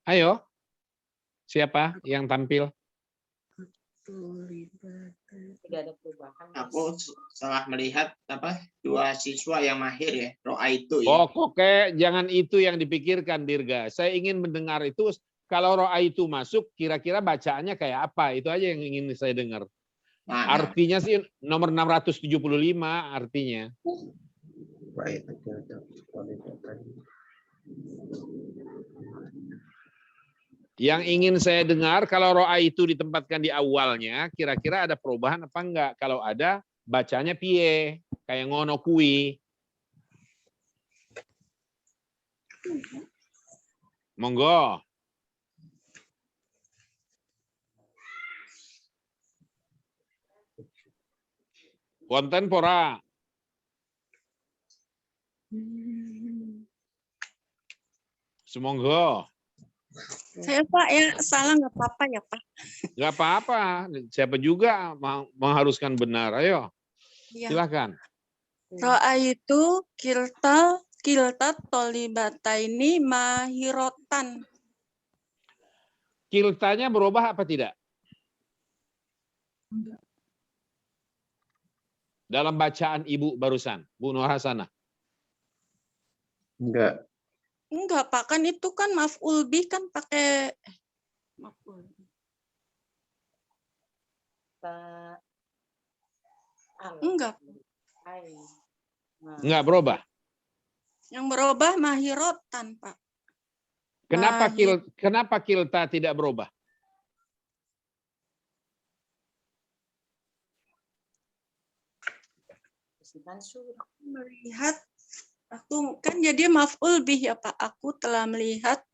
Ayo, siapa yang tampil? Aku salah melihat dua siswa yang mahir ya, ro'a itu. Ya. Oh, oke, jangan itu yang dipikirkan, Dirga. Saya ingin mendengar itu. Kalau ro'a itu masuk, kira-kira bacaannya kayak apa? Itu aja yang ingin saya dengar. Artinya sih nomor 675 artinya. Yang ingin saya dengar, kalau ro'a itu ditempatkan di awalnya, kira-kira ada perubahan apa enggak? Kalau ada, bacanya piye? Kayak ngono kui. Monggo. Wonten pora. Semonggo. Saya Pak ya salah nggak apa-apa ya Pak. Nggak apa-apa. Siapa juga mengharuskan benar. Ayo. Ya. Silakan. Ro'a itu kiltat tolibataini mahirotan. Kiltanya berubah apa tidak? Enggak. Dalam bacaan Ibu barusan, Bu Nur Hasanah. Enggak. Enggak, Pak. Kan itu kan maf'ul bih kan pakai maf'ul. Enggak. Enggak berubah. Yang berubah mahirotan, Pak. Kenapa kilta tidak berubah? Melihat aku kan jadi maf'ul bih ya Pak. Aku telah melihat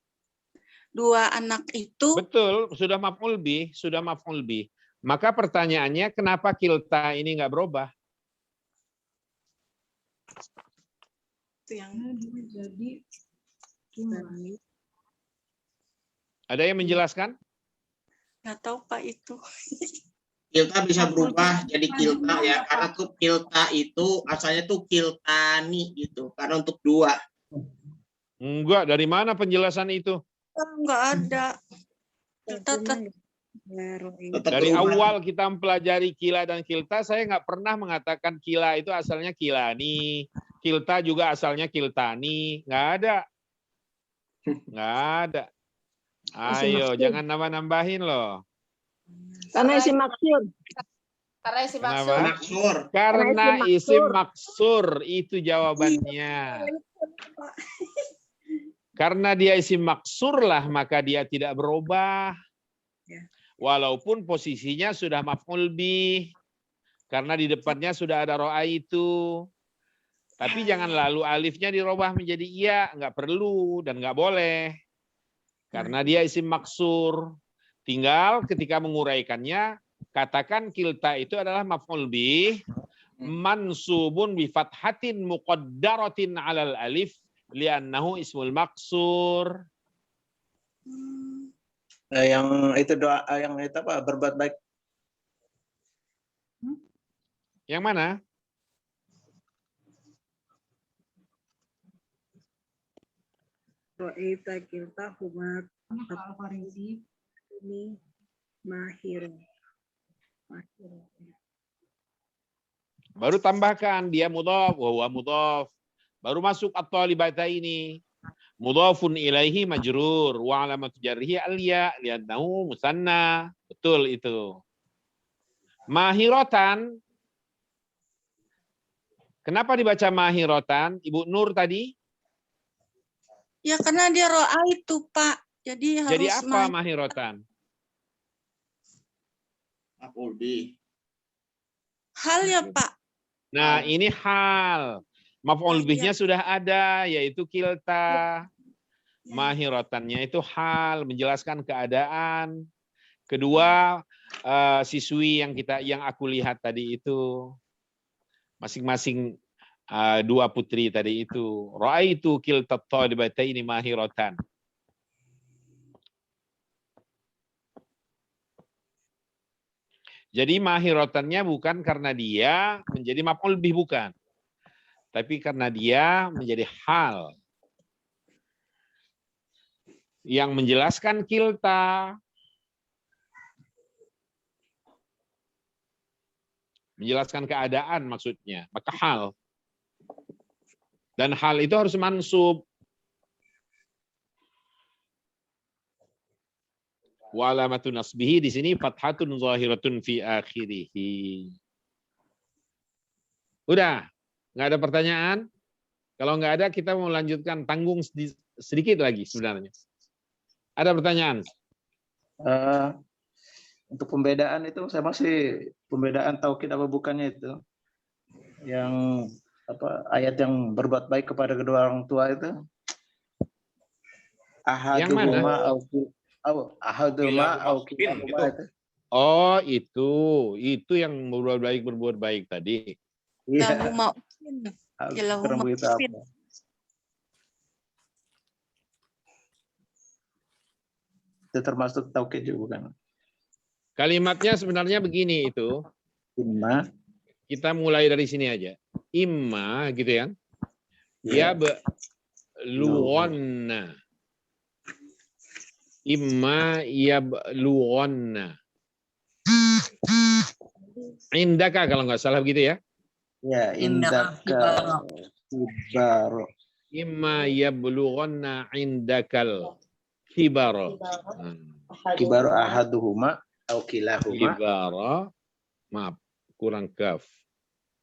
dua anak itu. Betul, sudah maf'ul bih, sudah maf'ul bih. Maka pertanyaannya kenapa kilta ini nggak berubah? Itu yang jadi Ada yang menjelaskan? nggak tahu Pak itu. Kilta bisa berubah jadi kilta ya, karena tuh kilta itu asalnya tuh kiltani gitu, karena untuk dua. Enggak, dari mana penjelasan itu? Enggak ada. Dari awal kita mempelajari kila dan kilta, saya nggak pernah mengatakan kila itu asalnya kilani, kilta juga asalnya kiltani, nggak ada. Nggak ada. Ayo, jangan nambah-nambahin loh. Karena isim maksur. Karena isim Kenapa? maksur. Karena isim maksur, itu jawabannya. Karena dia isim maksur lah, maka dia tidak berubah. Walaupun posisinya sudah maf'ul bih. Karena di depannya sudah ada ro'a itu. Tapi jangan lalu alifnya dirubah menjadi iya, nggak perlu dan nggak boleh. Karena dia isim maksur. Tinggal ketika menguraikannya, katakan kilta itu adalah maf'ul bih, mansubun bi fathatin muqaddaratin 'alal alif li'annahu ismul maksur. Yang itu doa yang itu apa? Berbuat baik. Yang mana? Ro'ita kilta huma Al-Farisi. ini mahir. Baru tambahkan dia mudhaf wa huwa mudhaf. Baru masuk at-talibataini. Mudhafun ilaihi majrur wa alamat jarrihi al-ya li'annahu musanna. Betul itu. Mahiratan. Kenapa dibaca mahiratan? Ibu Nur tadi? Ya karena dia ro'a itu Pak. Jadi harus apa mahiratan? Maf'ul bih. Hal ya Pak. Nah, ini hal. Maf'ul bihnya sudah ada, yaitu kilta. Mahiratannya itu hal, menjelaskan keadaan. Kedua, siswi yang aku lihat tadi itu masing-masing dua putri tadi itu. Ra'aitu kilta talibataini mahiratan. Jadi mahiratannya bukan karena dia menjadi maf'ul bih, bukan. Tapi karena dia menjadi hal yang menjelaskan kilta. Menjelaskan keadaan maksudnya. Maka hal. Dan hal itu harus mansub. Wa alamatun nasbihi di sini fathatun zahiratun fi akhirih. Udah, nggak ada pertanyaan? Kalau nggak ada, kita mau lanjutkan, tanggung sedikit lagi sebenarnya. Ada pertanyaan? Untuk pembedaan itu saya masih pembedaan taukid apa bukannya itu. Yang apa ayat yang berbuat baik kepada kedua orang tua itu. Yang mana? Oh, itu yang berbuat baik tadi. Iya. Itu termasuk taukid juga bukan? Kalimatnya sebenarnya begini itu. Imma. Kita mulai dari sini aja. Imma gitu ya. Ya luonna. Imma yablughanna. Indaka kalau nggak salah begitu ya. Ya, indaka kibaro. Imma yablughanna indakal kibara. Kibaro ahaduhuma au kilahuma. Kibara, maaf, kurang kaf.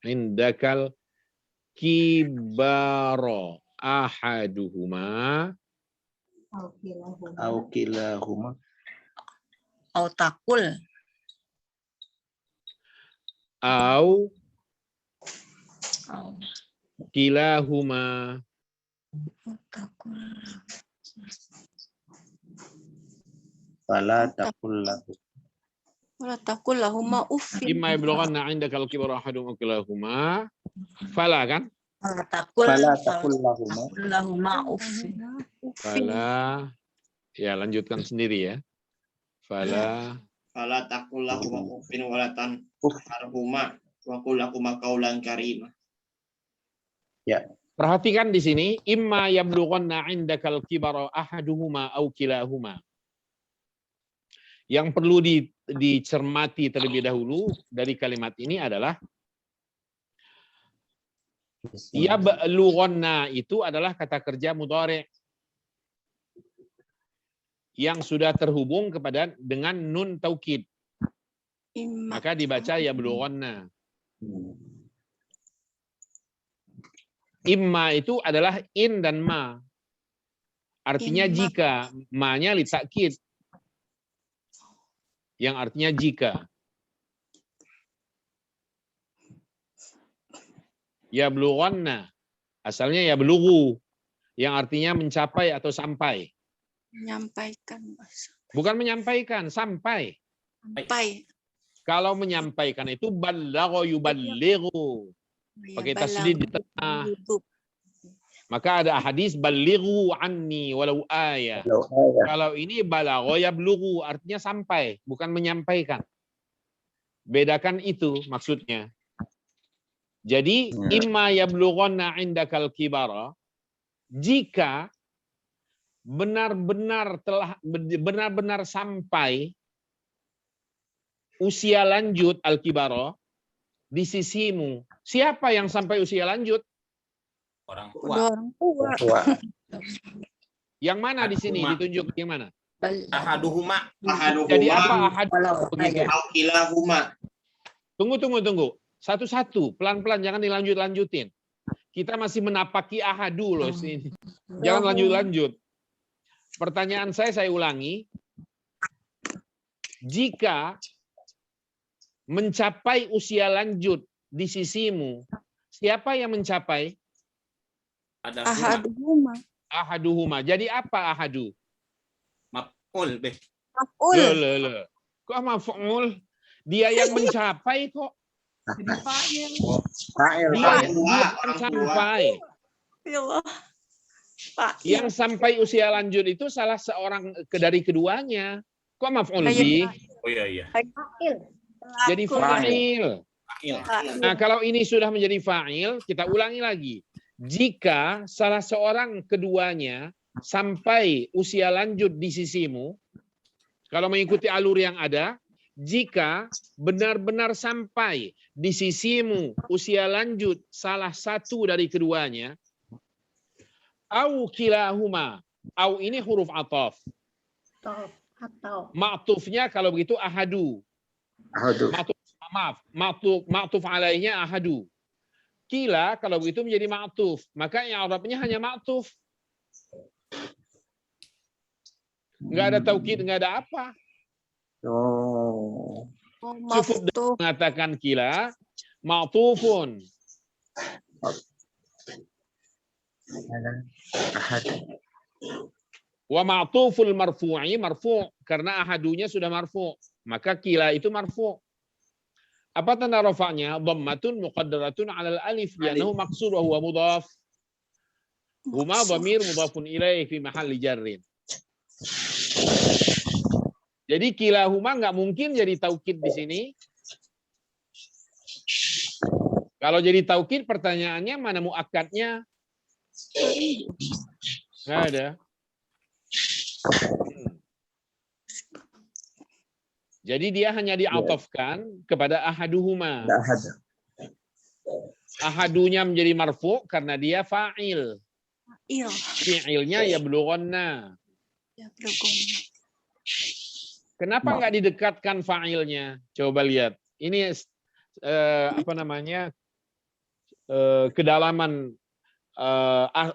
Indakal kibara ahaduhuma Au kilahuma. Au takul. au kilahuma. Fala takul lahu. Wala takul lahuma uffin. Imma yablughanna indakal kibara ahaduhuma au kilahuma. Fala kan? Fala takul lahuma uffin. Fala, ya lanjutkan sendiri ya. Fala takul lahuma uffin walatan arhuma wa qul lahuma qaulan karima. Ya. Perhatikan di sini, imma yablughanna indakal kibara ahaduhuma au kilahuma. Yang perlu dicermati terlebih dahulu dari kalimat ini adalah yablughanna itu adalah kata kerja mudhari' yang sudah terhubung dengan nun taukid. Maka dibaca yablughanna. Imma itu adalah in dan ma. Artinya jika, ma-nya li ta'kid. Yang artinya jika. Yablughanna. Asalnya yablughu. Yang artinya mencapai atau sampai. Menyampaikan. Bukan menyampaikan, sampai. Sampai. Kalau menyampaikan itu ballagha yuballighu. Pakai tasdid di tengah. Maka ada hadis balighu anni walau ayah. Kalau ini balagha yablughu artinya sampai, bukan menyampaikan. Bedakan itu maksudnya. Jadi imma yablughanna indakal kibara, jika benar-benar sampai usia lanjut al-kibara di sisimu. Siapa yang sampai usia lanjut? Orang tua. Yang mana di sini ditunjuk yang mana? Ahaduhuma. Jadi apa Kilahuma. Tunggu. Satu-satu, pelan-pelan, jangan dilanjut-lanjutin. Kita masih menapaki ahadu loh sini. Jangan lanjut-lanjut. Pertanyaan saya ulangi. Jika mencapai usia lanjut di sisimu, siapa yang mencapai? Ahaduhuma. Jadi apa ahadu? Maf'ul beh. Maf'ul. Kok maf'ul? Dia yang mencapai kok. Dia yang sampai. Yang sampai usia lanjut itu salah seorang dari keduanya. Kok maf'ul bih? Oh iya. Jadi fa'il. Nah, kalau ini sudah menjadi fa'il, kita ulangi lagi. Jika salah seorang keduanya sampai usia lanjut di sisimu, kalau mengikuti alur yang ada, jika benar-benar sampai di sisimu usia lanjut salah satu dari keduanya, au kilahuma, au ini huruf ataf. Ma'tufnya kalau begitu ahadu. Ma'tuf alaihnya ahadu. Kila kalau begitu menjadi ma'tuf, maka yang Arabnya hanya ma'tuf. Enggak ada taukid, enggak ada apa. Cukup mengatakan kila ma'tufun. Wa ma'tuful marfu'i marfu' karena ahadunya sudah marfu', maka kila itu marfu'. Apa tanda rafa'nya? Dhammatun muqaddaratun 'alal alif li'annahu maqsur wa huwa mudhaf. Huma dhamir mudhafun ilaih fi mahalli jarrin. Jadi kilahuma nggak mungkin jadi taukid di sini. Kalau jadi taukid pertanyaannya mana muakkadnya? Nggak ada. Jadi dia hanya diatofkan kepada ahaduhuma. Ahadunya menjadi marfu karena dia fa'il. Iya. Fi'ilnya ya blughonna. Ya, blughonna. Kenapa nggak didekatkan fa'ilnya? Coba lihat. Ini apa namanya? Kedalaman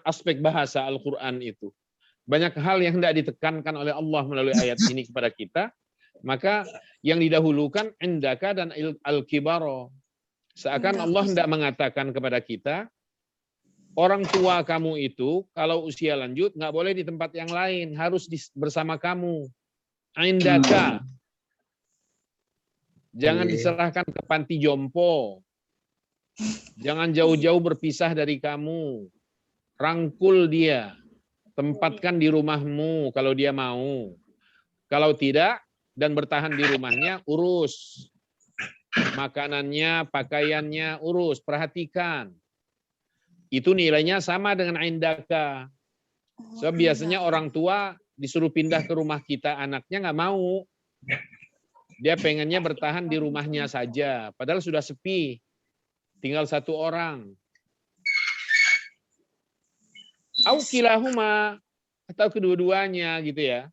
aspek bahasa Al-Qur'an itu. Banyak hal yang tidak ditekankan oleh Allah melalui ayat ini kepada kita. Maka yang didahulukan indaka dan al-kibaro. Seakan Allah hendak mengatakan kepada kita, orang tua kamu itu kalau usia lanjut nggak boleh di tempat yang lain, harus bersama kamu. Indaka. Jangan diserahkan ke panti jompo. Jangan jauh-jauh berpisah dari kamu. Rangkul dia. Tempatkan di rumahmu kalau dia mau. Kalau tidak, dan bertahan di rumahnya, urus. Makanannya, pakaiannya, urus. Perhatikan. Itu nilainya sama dengan indaka. Sebab biasanya orang tua disuruh pindah ke rumah kita, anaknya nggak mau. Dia pengennya bertahan di rumahnya saja. Padahal sudah sepi. Tinggal satu orang. Au kilahuma. Atau kedua-duanya gitu ya.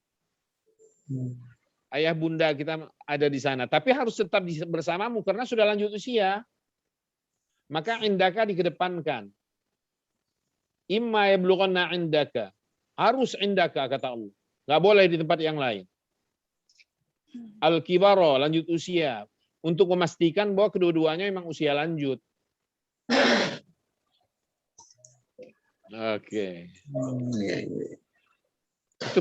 Ayah bunda kita ada di sana, tapi harus tetap bersamamu karena sudah lanjut usia. Maka indaka dikedepankan. Imma yablughanna indaka. Harus indaka kata Allah. Nggak boleh di tempat yang lain. Al-kibaro, lanjut usia. Untuk memastikan bahwa kedua-duanya memang usia lanjut. Oke. Itu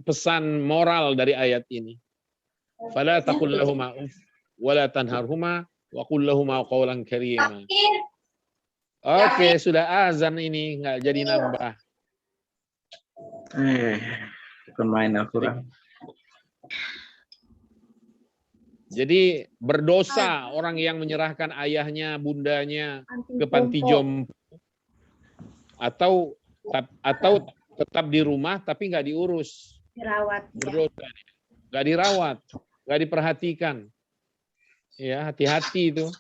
pesan moral dari ayat ini. Fala taqul lahuma uff wala tanharhuma wa qul lahuma qawlan karima. Oke, sudah azan ini, nggak jadi nambah. Pemain Al-Quran. Jadi berdosa orang yang menyerahkan ayahnya, bundanya ke panti jompo atau tetap di rumah tapi nggak diurus. Dirawat. Berdosa. Nggak dirawat, nggak diperhatikan. Ya, hati-hati itu.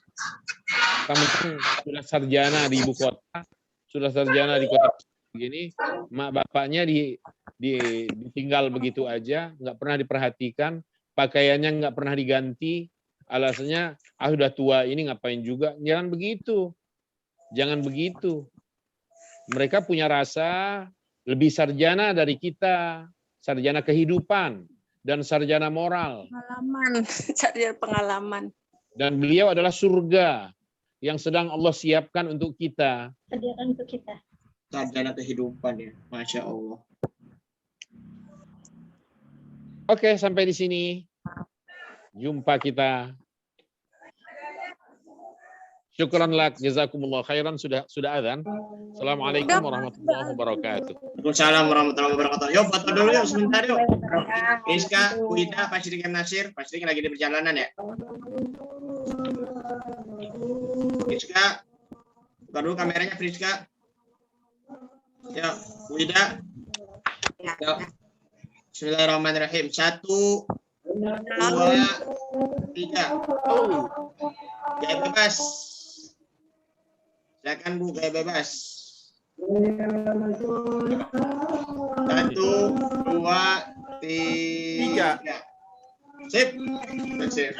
Kamu sudah sarjana di ibu kota, sudah sarjana di kota begini, mak bapaknya ditinggal begitu aja, nggak pernah diperhatikan, pakaiannya nggak pernah diganti, alasannya sudah tua ini ngapain juga. Jangan begitu, jangan begitu. Mereka punya rasa lebih sarjana dari kita, sarjana kehidupan dan sarjana moral. Pengalaman, sarjana pengalaman. Dan beliau adalah surga yang sedang Allah siapkan untuk kita. Sediakan untuk kita. Sarjana kehidupan ya, Masya Allah. Oke, sampai di sini. Jumpa kita. Syukran lak, jazakumullah khairan, sudah azan. Assalamualaikum warahmatullahi wabarakatuh. Waalaikumsalam warahmatullahi wabarakatuh. Yuk, foto dulu yuk, sebentar yuk. Rizka, Wida, Pak Sri dan Nasir. Pak Sri lagi di perjalanan ya. Rizka, buka dulu kameranya, Rizka. Yuk, Wida. Yuk. Bismillahirrahmanirrahim. 1, 2, 3. Gaya bebas. Silakan Bu, gaya bebas. 1, 2, 3. Sip. Sip.